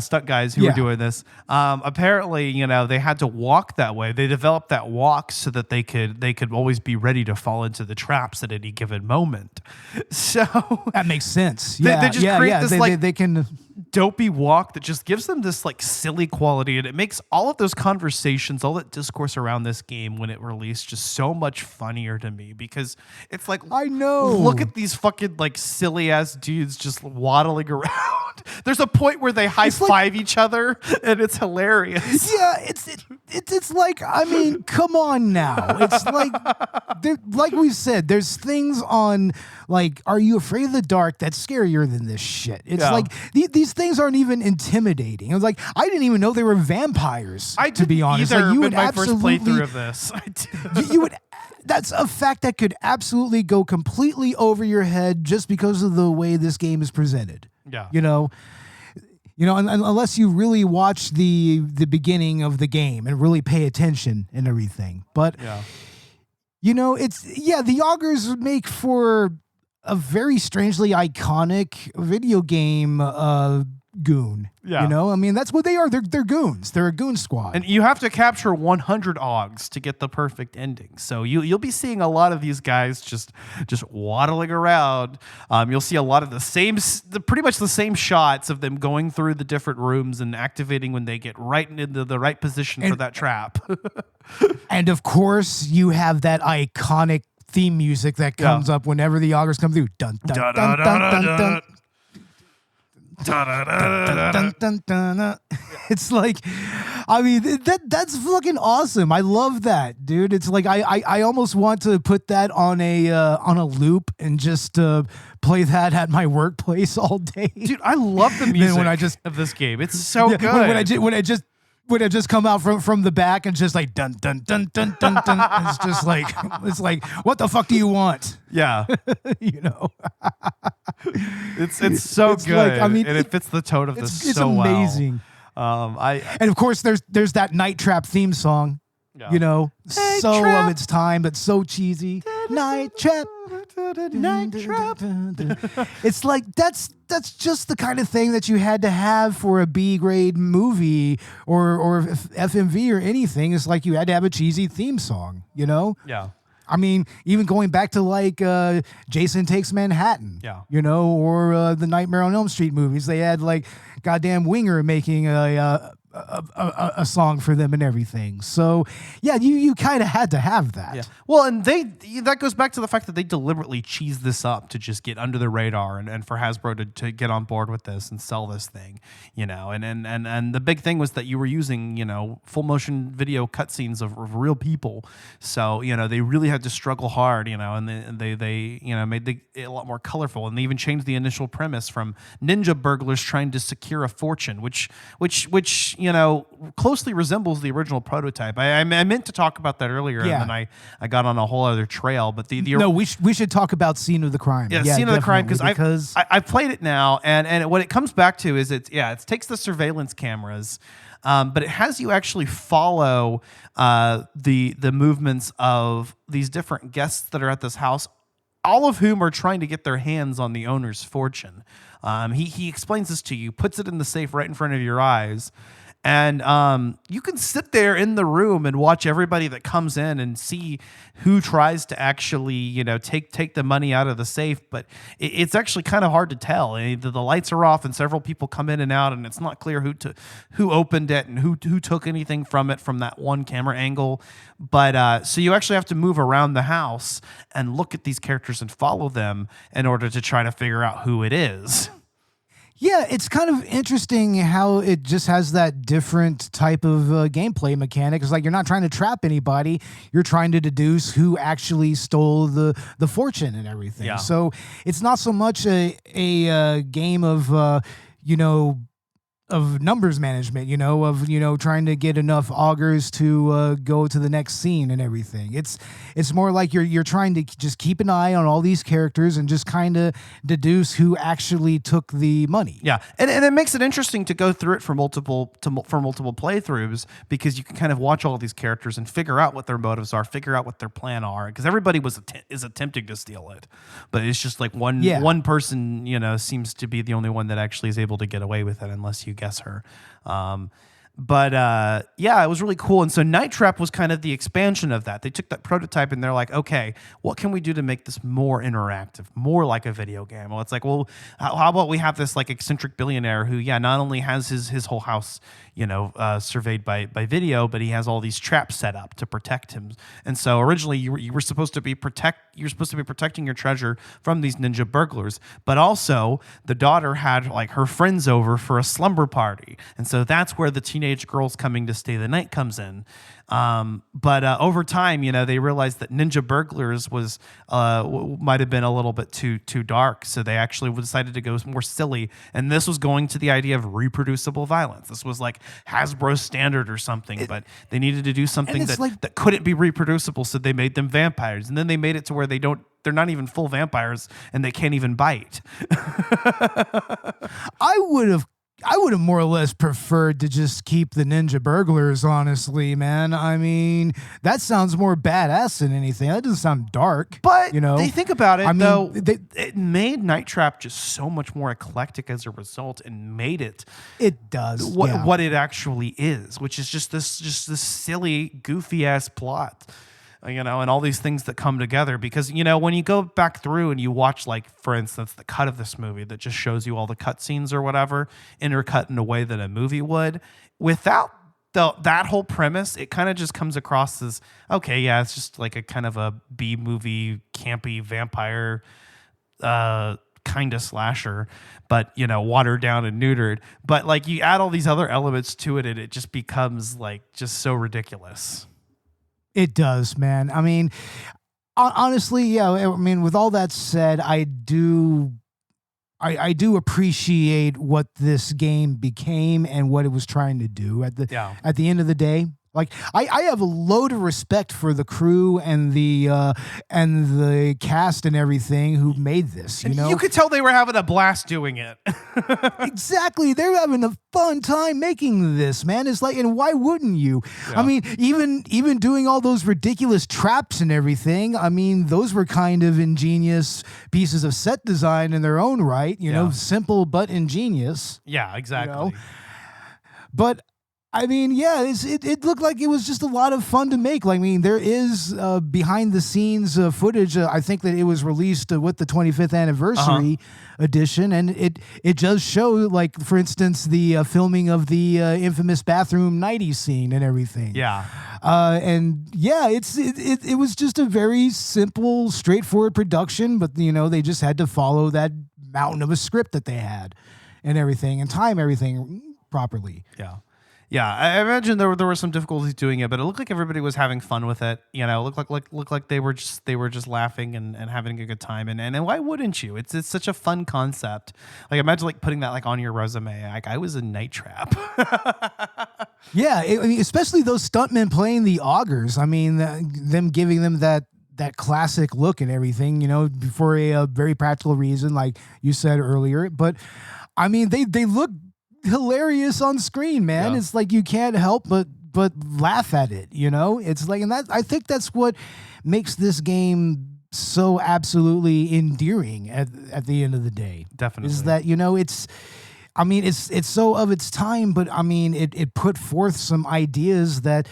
stunt guys who were doing this. Apparently, you know, they had to walk that way. They developed that walk so that they could always be ready to fall into the traps at any given moment. So that makes sense. They just create this they can dopey walk that just gives them this like silly quality, and it makes all of those conversations, all that discourse around this game when it released, just so much funnier to me, because it's like, I know, look at these fucking like silly ass dudes just waddling around. There's a point where they high five each other, and it's hilarious. Yeah, it's like, I mean, come on now. It's like we said, there's things on like, Are You Afraid of the Dark that's scarier than this shit. It's like these things aren't even intimidating. It was like, I didn't even know they were vampires. To be honest, either, like, you in would my first absolutely playthrough of this. you would. That's a fact that could absolutely go completely over your head just because of the way this game is presented. Yeah, you know, and unless you really watch the beginning of the game and really pay attention and everything. But you know, the augurs make for a very strangely iconic video game goon. Yeah. You know, I mean, that's what they are. They're goons. They're a goon squad. And you have to capture 100 augs to get the perfect ending. So you'll be seeing a lot of these guys just waddling around. You'll see a lot of pretty much the same shots of them going through the different rooms and activating when they get right into the right position for that trap. And of course, you have that iconic theme music that comes up whenever the augers come through. Dun dun dun dun dun dun. Dun, dun, dun. It's like, I mean, that's fucking awesome. I love that, dude. It's like I almost want to put that on a loop and just play that at my workplace all day. Dude, I love the music of this game. It's so good. When I just come out from the back and just like dun dun dun dun dun dun, it's just like what the fuck do you want? Yeah, you know, it's so good. Like, I mean, and it fits the tone of this it's so amazing. well. And of course there's that Night Trap theme song. Yeah. You know, so Trap. of its time, but so cheesy. Night Trap. Night Trap. It's like that's just the kind of thing that you had to have for a B grade movie or FMV or anything. It's like you had to have a cheesy theme song, you know? Yeah. I mean, even going back to like Jason Takes Manhattan, Yeah. you know, or the Nightmare on Elm Street movies. They had like goddamn Winger making a song for them and everything. So yeah, you kind of had to have that. Yeah. Well, and that goes back to the fact that they deliberately cheesed this up to just get under the radar and for Hasbro to get on board with this and sell this thing, you know. And the big thing was that you were using, you know, full motion video cutscenes of real people. So, you know, they really had to struggle hard, you know, and they you know, made it a lot more colorful. And they even changed the initial premise from ninja burglars trying to secure a fortune, which you know, closely resembles the original prototype. I meant to talk about that earlier, Yeah. and then I got on a whole other trail. But no, we should talk about Scene of the Crime. Yeah, Scene of the Crime, because I played it now, and what it comes back to is it takes the surveillance cameras, but it has you actually follow the movements of these different guests that are at this house, all of whom are trying to get their hands on the owner's fortune. He explains this to you, puts it in the safe right in front of your eyes. And you can sit there in the room and watch everybody that comes in and see who tries to actually, you know, take the money out of the safe. But it's actually kind of hard to tell. The lights are off and several people come in and out, and it's not clear who opened it and who took anything from it from that one camera angle. But so you actually have to move around the house and look at these characters and follow them in order to try to figure out who it is. yeah, it's kind of interesting how it just has that different type of gameplay mechanic. It's like you're not trying to trap anybody; you're trying to deduce who actually stole the fortune and everything. Yeah. So it's not so much a game of you know, of numbers management, you know, of, you know, trying to get enough augers to go to the next scene and everything. It's more like you're trying to just keep an eye on all these characters and just kind of deduce who actually took the money. Yeah, and it makes it interesting to go through it for multiple playthroughs, because you can kind of watch all of these characters and figure out what their motives are, figure out what their plan are, because everybody is attempting to steal it, but it's just like one person, you know, seems to be the only one that actually is able to get away with it, unless you guess her. But yeah, it was really cool. And so Night Trap was kind of the expansion of that. They took that prototype and they're like, okay, what can we do to make this more interactive, more like a video game? Well, it's like, well, how about we have this like eccentric billionaire who, yeah, not only has his whole house, you know, surveyed by video, but he has all these traps set up to protect him. And so originally you were supposed to be protecting your treasure from these ninja burglars, but also the daughter had like her friends over for a slumber party. And so that's where the teenage girls coming to stay the night comes in. But over time, you know, they realized that ninja burglars was might have been a little bit too dark, so they actually decided to go more silly. And this was going to the idea of reproducible violence. This was like Hasbro's standard or something, but they needed to do something that couldn't be reproducible, so they made them vampires. And then they made it to where they're not even full vampires and they can't even bite. I would have more or less preferred to just keep the ninja burglars, honestly, man. I mean, that sounds more badass than anything. That doesn't sound dark. But you know, they think about it, I mean, though, it made Night Trap just so much more eclectic as a result, and made it what it actually is, which is just this silly, goofy ass plot. You know, and all these things that come together, because, you know, when you go back through and you watch, like, for instance, the cut of this movie that just shows you all the cut scenes or whatever, intercut in a way that a movie would, without that whole premise, it kind of just comes across as, okay, yeah, it's just like a kind of a B movie, campy vampire kind of slasher, but watered down and neutered. But like you add all these other elements to it, and it just becomes like just so ridiculous. It does, man. I mean, honestly, yeah. I mean, with all that said, I do appreciate what this game became and what it was trying to do at the end of the day. Like I have a load of respect for the crew and the cast and everything who made this. You could tell they were having a blast doing it. Exactly, they're having a fun time making this, man. It's like, and why wouldn't you? Yeah. I mean, even doing all those ridiculous traps and everything. I mean, those were kind of ingenious pieces of set design in their own right. You know, simple but ingenious. Yeah, exactly. But I mean, yeah, it looked like it was just a lot of fun to make. Like, I mean, there is behind the scenes footage. I think that it was released with the 25th anniversary edition, and it does show, like, for instance, the filming of the infamous bathroom nighty scene and everything. Yeah. And yeah, it was just a very simple, straightforward production, but they just had to follow that mountain of a script that they had and everything, and time everything properly. Yeah. Yeah, I imagine there were some difficulties doing it, but it looked like everybody was having fun with it. It looked like they were just laughing and having a good time. And why wouldn't you? It's such a fun concept. Like, imagine like putting that like on your resume. Like, I was in Night Trap. Yeah, I mean, especially those stuntmen playing the augurs. I mean, them giving them that classic look and everything. For a very practical reason, like you said earlier. But I mean, they look hilarious on screen, man. Yeah. It's like you can't help but laugh at it. It's like, and that I think that's what makes this game so absolutely endearing at the end of the day. Definitely. Is that it's so of its time, but I mean it put forth some ideas that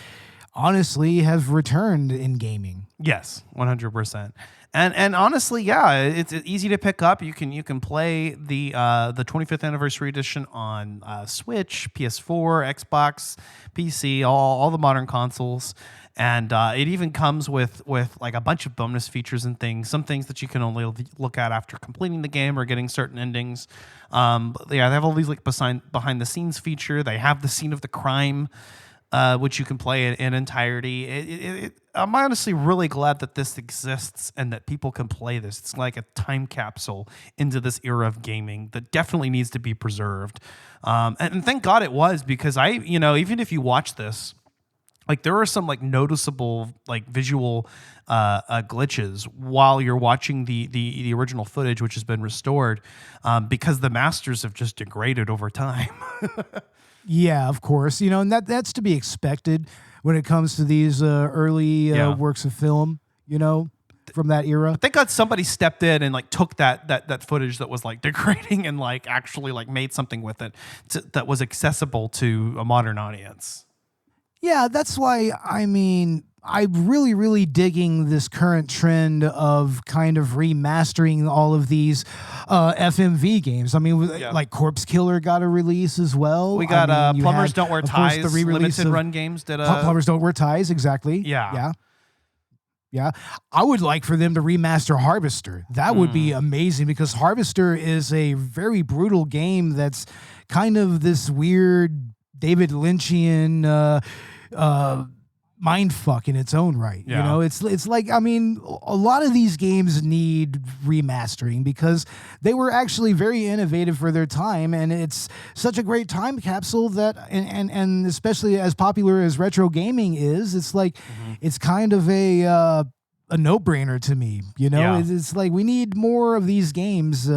honestly have returned in gaming. Yes, 100%. And honestly, yeah, it's easy to pick up. You can play the 25th anniversary edition on Switch, PS4, Xbox, PC, all the modern consoles, and it even comes with like a bunch of bonus features and things. Some things that you can only look at after completing the game or getting certain endings. But yeah, they have all these like behind the scenes feature. They have the scene of the crime, which you can play in entirety. I'm honestly really glad that this exists and that people can play this. It's like a time capsule into this era of gaming that definitely needs to be preserved. And thank God it was, because even if you watch this, like there are some like noticeable like visual glitches while you're watching the original footage, which has been restored, because the masters have just degraded over time. Yeah, of course. And that's to be expected when it comes to these early works of film, from that era. Thank God somebody stepped in and like took that footage that was like degrading and like actually like made something with it that was accessible to a modern audience. Yeah, that's why, I mean, I'm really, really digging this current trend of kind of remastering all of these FMV games. I mean, like Corpse Killer got a release as well. We got Plumbers Don't Wear of course, Ties. the re-release Limited of Run Games did Plumbers Don't Wear Ties, exactly. Yeah. I would like for them to remaster Harvester. That would be amazing, because Harvester is a very brutal game that's kind of this weird David Lynchian mind fuck in its own right. Yeah. It's like, I mean, a lot of these games need remastering because they were actually very innovative for their time, and it's such a great time capsule that and especially as popular as retro gaming is, it's like it's kind of a no-brainer to me. Yeah. It's like we need more of these games.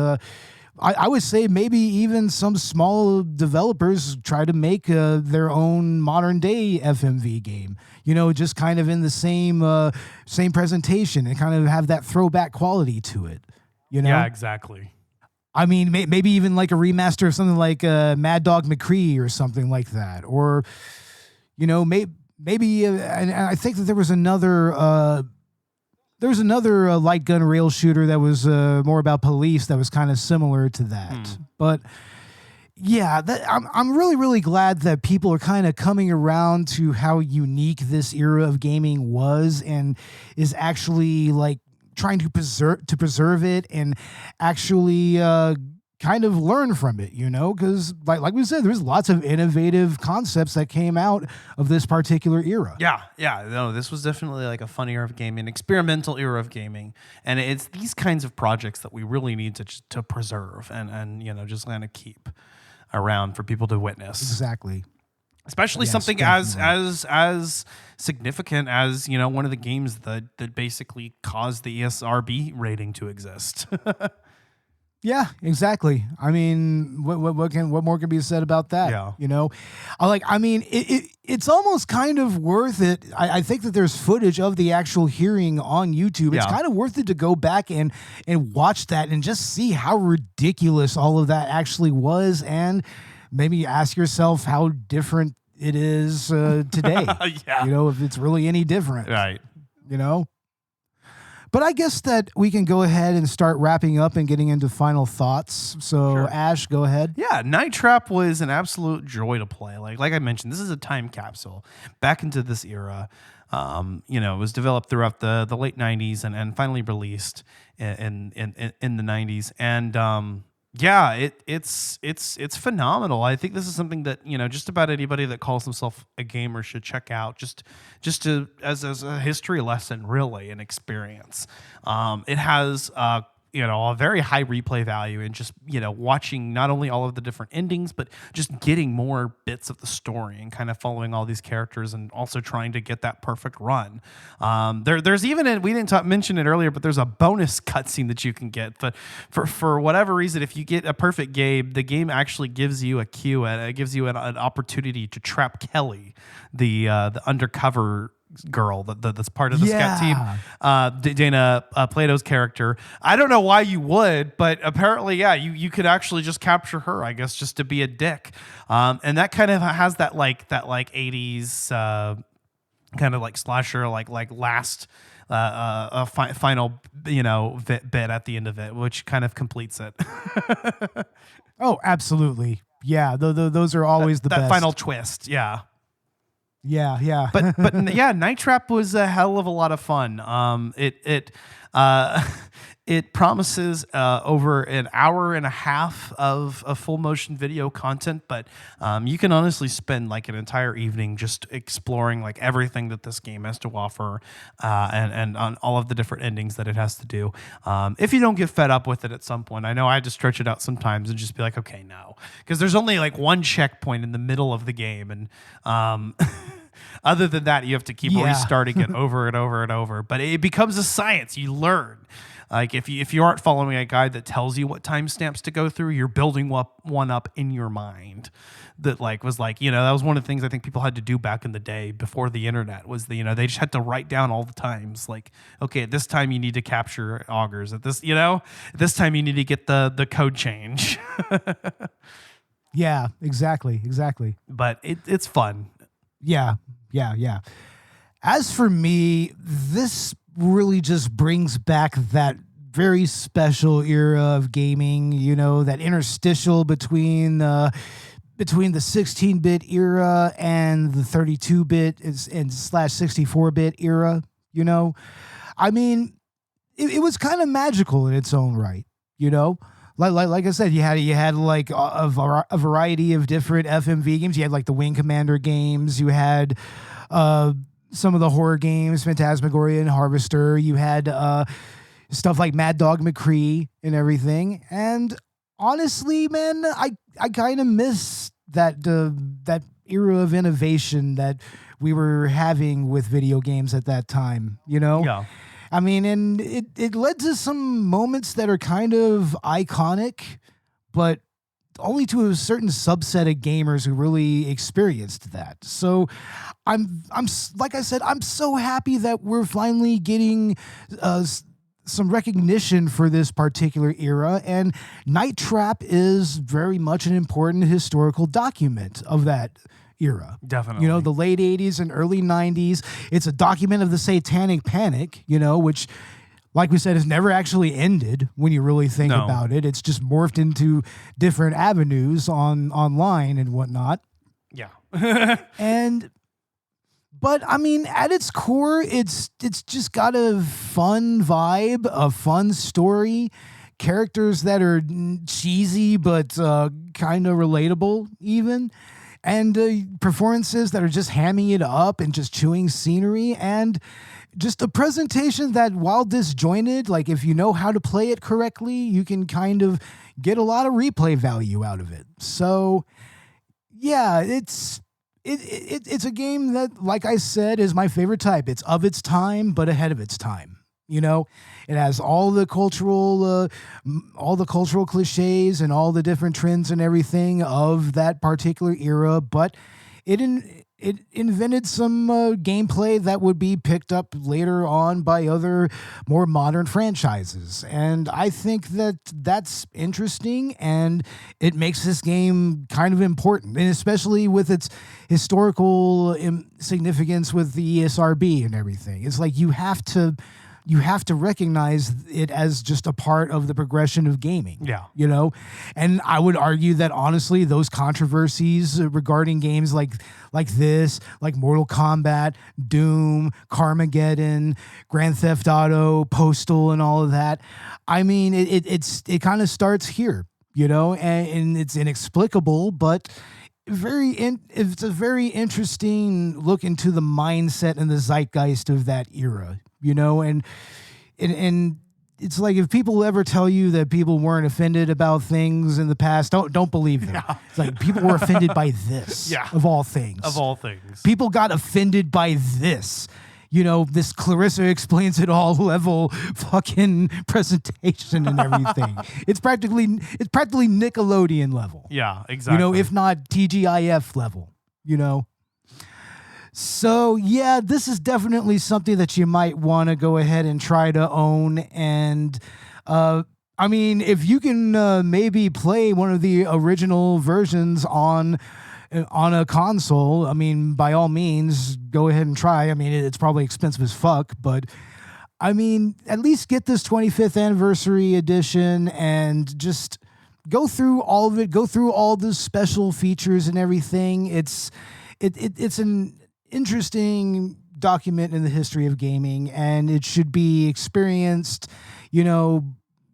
I would say maybe even some small developers try to make their own modern day FMV game, just kind of in the same presentation and kind of have that throwback quality to it, Yeah, exactly. I mean, maybe even like a remaster of something like Mad Dog McCree or something like that. Or, maybe, and I think that there was another light gun rail shooter that was more about police that was kind of similar to that. But Yeah, I'm really, really glad that people are kind of coming around to how unique this era of gaming was and is actually like trying to preserve it and actually kind of learn from it, because like we said, there's lots of innovative concepts that came out of this particular era. Yeah, no, this was definitely like a fun era of gaming, experimental era of gaming, and it's these kinds of projects that we really need to preserve and just kind of keep around for people to witness. Exactly. Especially Yes, something definitely. as significant as one of the games that basically caused the ESRB rating to exist. Yeah, exactly. I mean, what more can be said about that? Yeah. It's almost kind of worth it. I think that there's footage of the actual hearing on YouTube. It's Yeah. kind of worth it to go back and watch that and just see how ridiculous all of that actually was, and maybe ask yourself how different it is today. Yeah. If it's really any different. Right. But I guess that we can go ahead and start wrapping up and getting into final thoughts. So, Sure. Ash, go ahead. Yeah, Night Trap was an absolute joy to play. Like I mentioned, this is a time capsule back into this era. It was developed throughout the late '90s and finally released in the '90s. And it's phenomenal. I think this is something that just about anybody that calls himself a gamer should check out. Just as a history lesson, really, an experience. It has a very high replay value and just watching not only all of the different endings, but just getting more bits of the story and kind of following all these characters and also trying to get that perfect run. There's even we didn't mention it earlier, but there's a bonus cutscene that you can get. But for whatever reason, if you get a perfect game, the game actually gives you a cue and it gives you an opportunity to trap Kelly, the undercover girl that's part of the scout team. Dana Plato's character. I don't know why you would, but apparently, you could actually just capture her, I guess, just to be a dick. And that kind of has that 80s kind of like slasher, like last final bit at the end of it, which kind of completes it. Oh, absolutely. Yeah, those are always the best. That final twist, yeah. Yeah. But yeah, Night Trap was a hell of a lot of fun. It promises over an hour and a half of full motion video content, but you can honestly spend like an entire evening just exploring like everything that this game has to offer, and on all of the different endings that it has to do. If you don't get fed up with it at some point, I know I had to stretch it out sometimes and just be like, okay, no, because there's only like one checkpoint in the middle of the game, and other than that, you have to keep restarting it over and over and over. But it becomes a science. You learn. Like if you aren't following a guide that tells you what timestamps to go through, you're building one up in your mind. That that was one of the things I think people had to do back in the day before the internet was they just had to write down all the times. Like, okay, at this time you need to capture augers. At this this time you need to get the code change. Yeah, exactly. But it's fun. Yeah. As for me, this really just brings back that very special era of gaming, that interstitial between the 16-bit era and the 32-bit and /64-bit era, I mean, it was kind of magical in its own right, Like I said, you had like a variety of different FMV games. You had like the Wing Commander games. You had some of the horror games, Phantasmagoria and Harvester. You had stuff like Mad Dog McCree and everything. And honestly, man, I kind of miss that era of innovation that we were having with video games at that time. Yeah. I mean, and it led to some moments that are kind of iconic, but only to a certain subset of gamers who really experienced that. So I'm like I said, I'm so happy that we're finally getting some recognition for this particular era, and Night Trap is very much an important historical document of that era. Definitely. The late 80s and early 90s. It's a document of the Satanic Panic, which like we said, has never actually ended when you really think No. about it. It's just morphed into different avenues online and whatnot. Yeah. But I mean, at its core, it's just got a fun vibe, a fun story, characters that are cheesy but kind of relatable even, and performances that are just hamming it up and just chewing scenery, and just a presentation that, while disjointed, like if you know how to play it correctly, you can kind of get a lot of replay value out of it. So yeah, it's a game that, like I said, is my favorite type. It's of its time, but ahead of its time. You know, it has all the cultural cliches and all the different trends and everything of that particular era, but it invented some gameplay that would be picked up later on by other more modern franchises. And I think that that's interesting, and it makes this game kind of important, and especially with its historical significance with the ESRB and everything. It's like you have to recognize it as just a part of the progression of gaming. Yeah. You know? And I would argue that, honestly, those controversies regarding games like this, like Mortal Kombat, Doom, Carmageddon, Grand Theft Auto, Postal, and all of that, I mean, it kind of starts here, you know? And it's inexplicable, but it's a very interesting look into the mindset and the zeitgeist of that era. You know, and it's like, if people ever tell you that people weren't offended about things in the past, don't believe them. Yeah. It's like, people were offended by this, of all things. Of all things. People got offended by this. You know, this Clarissa Explains It All level fucking presentation and everything. It's practically Nickelodeon level. Yeah, exactly. You know, if not TGIF level, you know. So, yeah, this is definitely something that you might want to go ahead and try to own. And, I mean, if you can maybe play one of the original versions on a console, I mean, by all means, go ahead and try. I mean, it's probably expensive as fuck, but I mean, at least get this 25th anniversary edition and just go through all of it, go through all the special features and everything. It's an interesting document in the history of gaming, and it should be experienced, you know,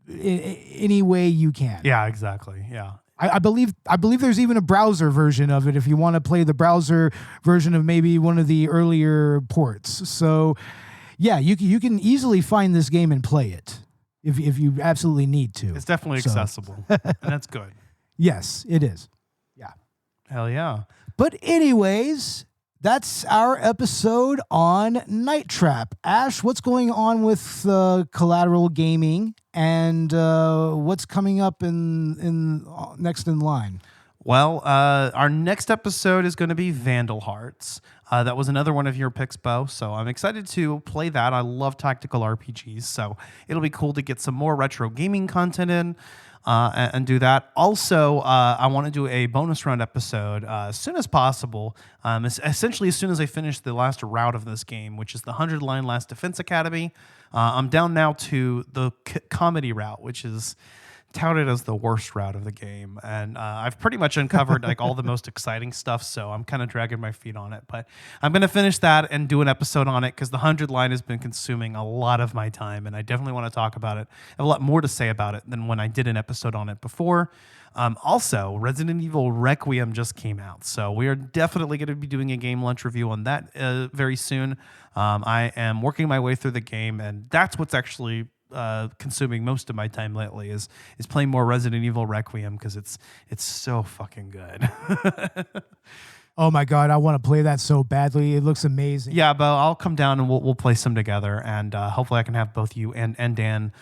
any way you can. Yeah, exactly. Yeah. I believe there's even a browser version of it if you want to play the browser version of maybe one of the earlier ports. So yeah, you can easily find this game and play it if you absolutely need to. It's definitely accessible, and that's good. Yes, it is. Yeah. Hell yeah. But anyways, that's our episode on Night Trap. Ash, what's going on with Collateral Gaming, and what's coming up in next in line? Well, our next episode is going to be Vandal Hearts. That was another one of your picks, Bo, so I'm excited to play that. I love tactical RPGs, so it'll be cool to get some more retro gaming content in. And do that. Also, I want to do a bonus round episode as soon as possible. Essentially, as soon as I finish the last route of this game, which is the 100-line Last Defense Academy. I'm down now to the comedy route, which is touted as the worst route of the game, and I've pretty much uncovered like all the most exciting stuff, so I'm kind of dragging my feet on it, but I'm going to finish that and do an episode on it, because the 100 line has been consuming a lot of my time, and I definitely want to talk about it. I have a lot more to say about it than when I did an episode on it before. Also, Resident Evil Requiem just came out, so we are definitely going to be doing a game lunch review on that very soon. I am working my way through the game, and that's what's actually consuming most of my time lately is playing more Resident Evil Requiem, because it's so fucking good. Oh my God, I want to play that so badly. It looks amazing. Yeah, but I'll come down and we'll play some together, and hopefully I can have both you and Dan,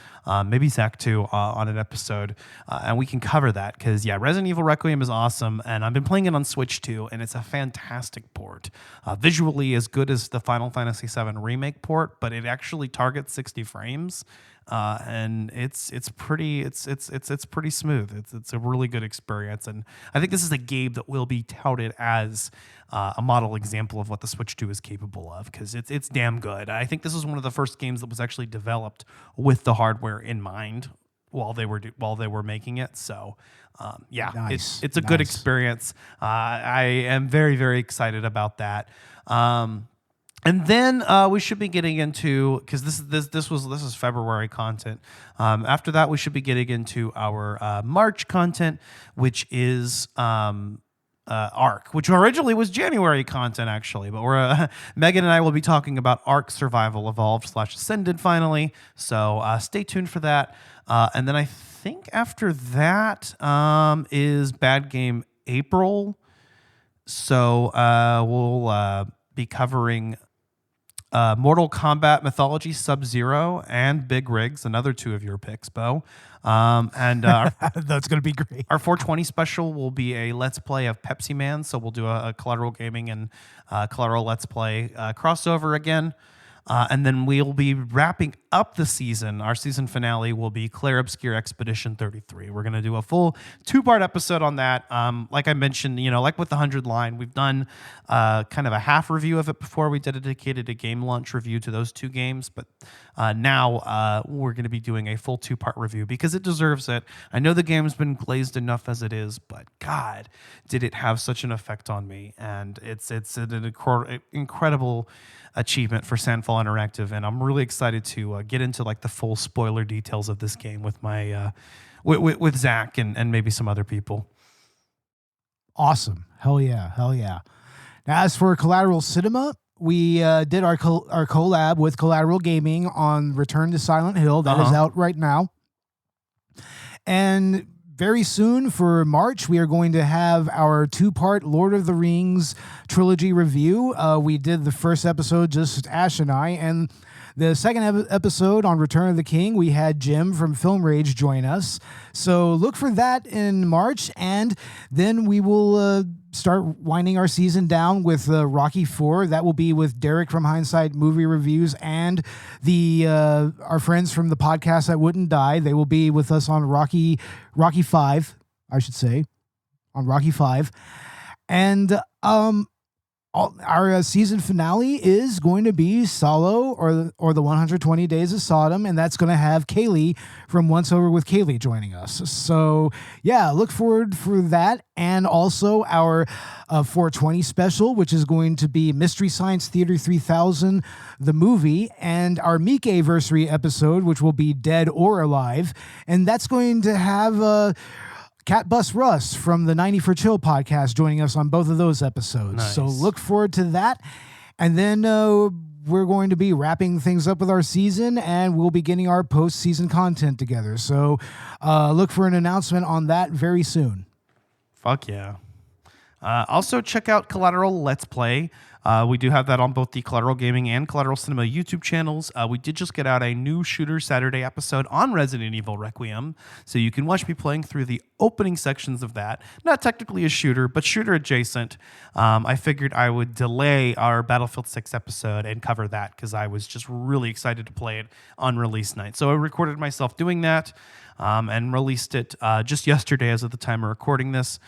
maybe Zach too, on an episode, and we can cover that, because yeah, Resident Evil Requiem is awesome, and I've been playing it on Switch too, and it's a fantastic port. Visually as good as the Final Fantasy VII Remake port, but it actually targets 60 frames, and it's pretty smooth. It's a really good experience, and I think this is a game that will be touted as a model example of what the Switch 2 is capable of, because it's damn good. I think this is one of the first games that was actually developed with the hardware in mind while they were making it. So Nice. it's a good experience. I am very, very excited about that. And then we should be getting into, because this is February content. After that, we should be getting into our March content, which is Ark, which originally was January content, actually. But we're Megan and I will be talking about Ark Survival Evolved / Ascended finally. So stay tuned for that. And then I think after that is Bad Game April. So we'll be covering Mortal Kombat Mythology Sub-Zero and Big Rigs, another two of your picks, Bo. And That's going to be great. our 420 special will be a Let's Play of Pepsi Man. So we'll do a Collateral Gaming and Collateral Let's Play crossover again. And then we'll be wrapping up the season. Our season finale will be Clair Obscure Expedition 33. We're going to do a full 2-part episode on that. Like I mentioned, like with the 100 line, we've done kind of a half review of it before. We dedicated a game launch review to those 2 games. But now we're going to be doing a full 2-part review because it deserves it. I know the game's been glazed enough as it is, but God, did it have such an effect on me. And it's an incredible achievement for Sandfall Interactive, and I'm really excited to get into like the full spoiler details of this game with my with Zach and maybe some other people. Awesome. Hell yeah. Now, as for Collateral Cinema, we did our collab with Collateral Gaming on Return to Silent Hill. That is out right now. And very soon for March, we are going to have our 2-part Lord of the Rings trilogy review. We did the first episode, just Ash and I, and the second episode on Return of the King, we had Jim from Film Rage join us. So look for that in March, and then we will start winding our season down with Rocky 4. That will be with Derek from Hindsight Movie Reviews and the our friends from the podcast That Wouldn't Die. They will be with us on Rocky 5, I should say, on Rocky 5. And our season finale is going to be Solo or the 120 Days of Sodom, and that's going to have Kaylee from Once Over with Kaylee joining us. So yeah, look forward for that, and also our 420 special, which is going to be Mystery Science Theater 3000, the movie, and our Meek-versary episode, which will be Dead or Alive, and that's going to have Cat Bus Russ from the 90 for Chill podcast joining us on both of those episodes. Nice. So look forward to that. And then we're going to be wrapping things up with our season, and we'll be getting our post-season content together. So look for an announcement on that very soon. Fuck yeah. Also, check out Collateral Let's Play. We do have that on both the Collateral Gaming and Collateral Cinema YouTube channels. We did just get out a new Shooter Saturday episode on Resident Evil Requiem, so you can watch me playing through the opening sections of that. Not technically a shooter, but shooter adjacent. I figured I would delay our Battlefield 6 episode and cover that because I was just really excited to play it on release night. So I recorded myself doing that and released it just yesterday as of the time of recording this.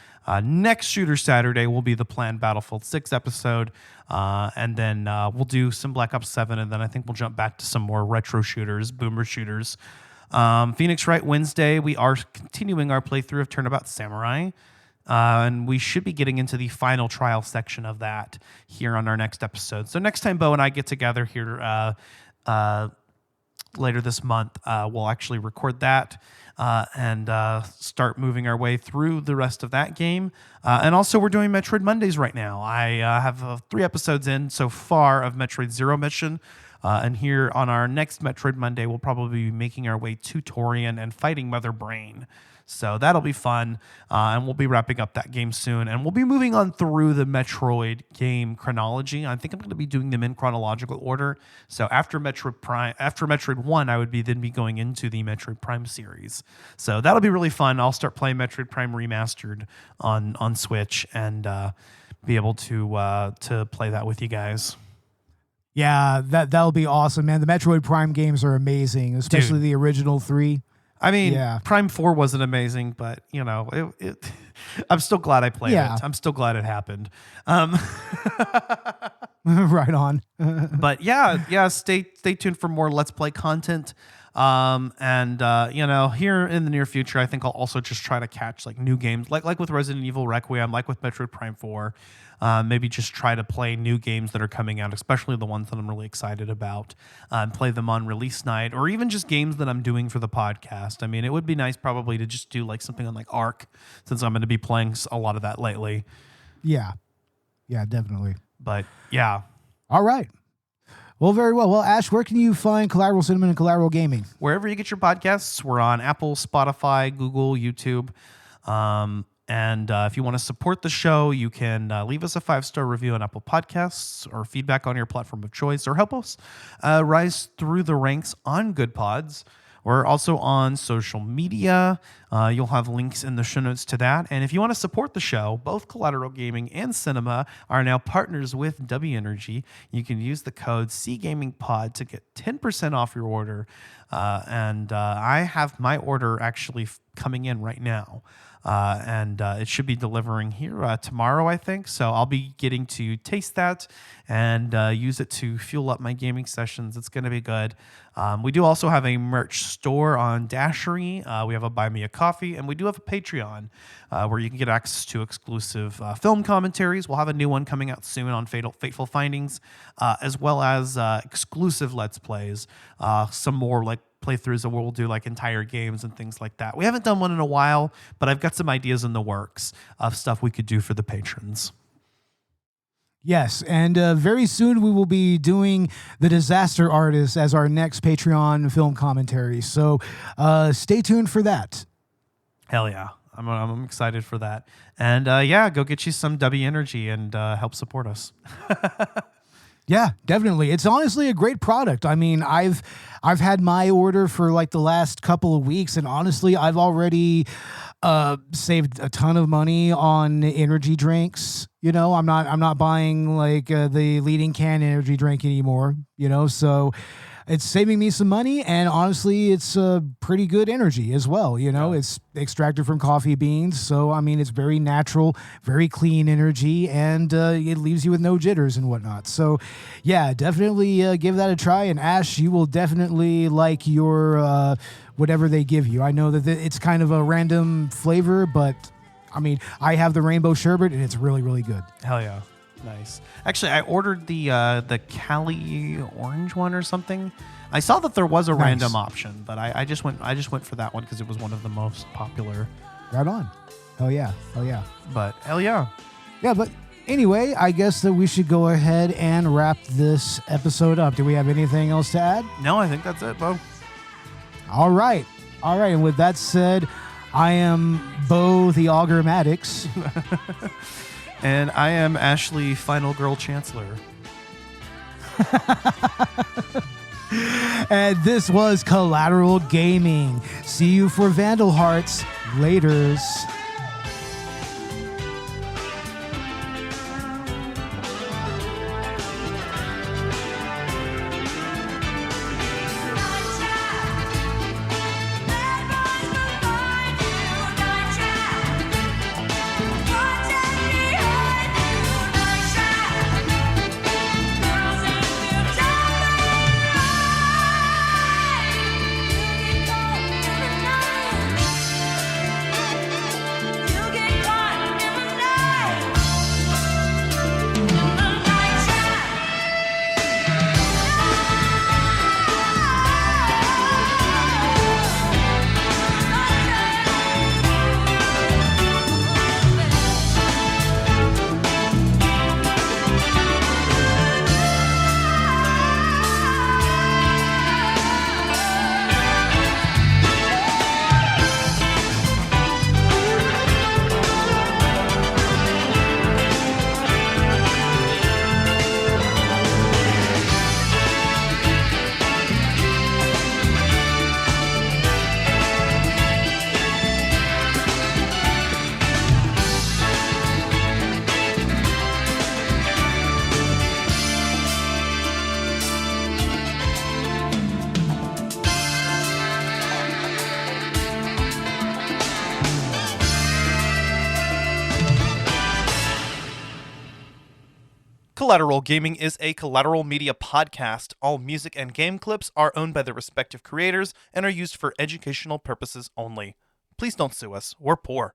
Next Shooter Saturday will be the planned Battlefield 6 episode, and then we'll do some Black Ops 7, and then I think we'll jump back to some more retro shooters, boomer shooters. Phoenix Wright Wednesday, we are continuing our playthrough of Turnabout Samurai, and we should be getting into the final trial section of that here on our next episode. So next time Bo and I get together here later this month, we'll actually record that and start moving our way through the rest of that game. And also, we're doing Metroid Mondays right now. I have 3 episodes in so far of Metroid Zero Mission. And here on our next Metroid Monday, we'll probably be making our way to Torian and fighting Mother Brain. So that'll be fun, and we'll be wrapping up that game soon. And we'll be moving on through the Metroid game chronology. I think I'm going to be doing them in chronological order. So after Metroid 1, I would be going into the Metroid Prime series. So that'll be really fun. I'll start playing Metroid Prime Remastered on Switch and be able to play that with you guys. Yeah, that'll be awesome, man. The Metroid Prime games are amazing, especially Dude. the original 3. I mean, Yeah. Prime 4 wasn't amazing, but I'm still glad I played Yeah. it. I'm still glad it happened. Right on. But yeah, stay tuned for more Let's Play content. Here in the near future, I think I'll also just try to catch like new games, like with Resident Evil Requiem, like with Metroid Prime 4. Maybe just try to play new games that are coming out, especially the ones that I'm really excited about, and play them on release night, or even just games that I'm doing for the podcast. I mean, it would be nice probably to just do like something on like Ark, since I'm going to be playing a lot of that lately. Yeah, definitely. But yeah. All right. Well, very well. Well, Ash, where can you find Collateral Cinema and Collateral Gaming? Wherever you get your podcasts, we're on Apple, Spotify, Google, YouTube. And if you want to support the show, you can leave us a 5-star review on Apple Podcasts or feedback on your platform of choice, or help us rise through the ranks on Good Pods. We're also on social media. You'll have links in the show notes to that. And if you want to support the show, both Collateral Gaming and Cinema are now partners with W Energy. You can use the code CGamingPod to get 10% off your order. I have my order actually coming in right now. It should be delivering here tomorrow, I think. So I'll be getting to taste that and use it to fuel up my gaming sessions. It's going to be good. We do also have a merch store on Dashery. We have a Buy Me a Coffee, and we do have a Patreon where you can get access to exclusive film commentaries. We'll have a new one coming out soon on Fateful Findings, as well as exclusive Let's Plays, some more like playthroughs that we'll do like entire games and things like that. We haven't done one in a while, but I've got some ideas in the works of stuff we could do for the patrons. Yes, and very soon we will be doing The Disaster Artist as our next Patreon film commentary. So stay tuned for that. Hell yeah. I'm excited for that. And go get you some W Energy and help support us. Yeah, definitely. It's honestly a great product. I mean, I've had my order for like the last couple of weeks, and honestly, I've already saved a ton of money on energy drinks. You know, I'm not buying like the leading can energy drink anymore. You know, so it's saving me some money, and honestly, it's pretty good energy as well. You know, It's extracted from coffee beans, so I mean, it's very natural, very clean energy, and it leaves you with no jitters and whatnot. So, yeah, definitely give that a try. And Ash, you will definitely like your whatever they give you. I know that it's kind of a random flavor, but I mean, I have the rainbow sherbet, and it's really, really good. Hell yeah. Nice. Actually, I ordered the Cali orange one or something. I saw that there was a random option, but I just went for that one because it was one of the most popular. Right on. Hell yeah. Hell yeah. But hell yeah. Yeah, but anyway, I guess that we should go ahead and wrap this episode up. Do we have anything else to add? No, I think that's it, Bo. All right. And with that said, I am Bo the Augur Maddox. And I am Ashley, Final Girl Chancellor. And this was Collateral Gaming. See you for Vandal Hearts. Laters. Collateral Gaming is a Collateral Media podcast. All music and game clips are owned by their respective creators and are used for educational purposes only. Please don't sue us. We're poor.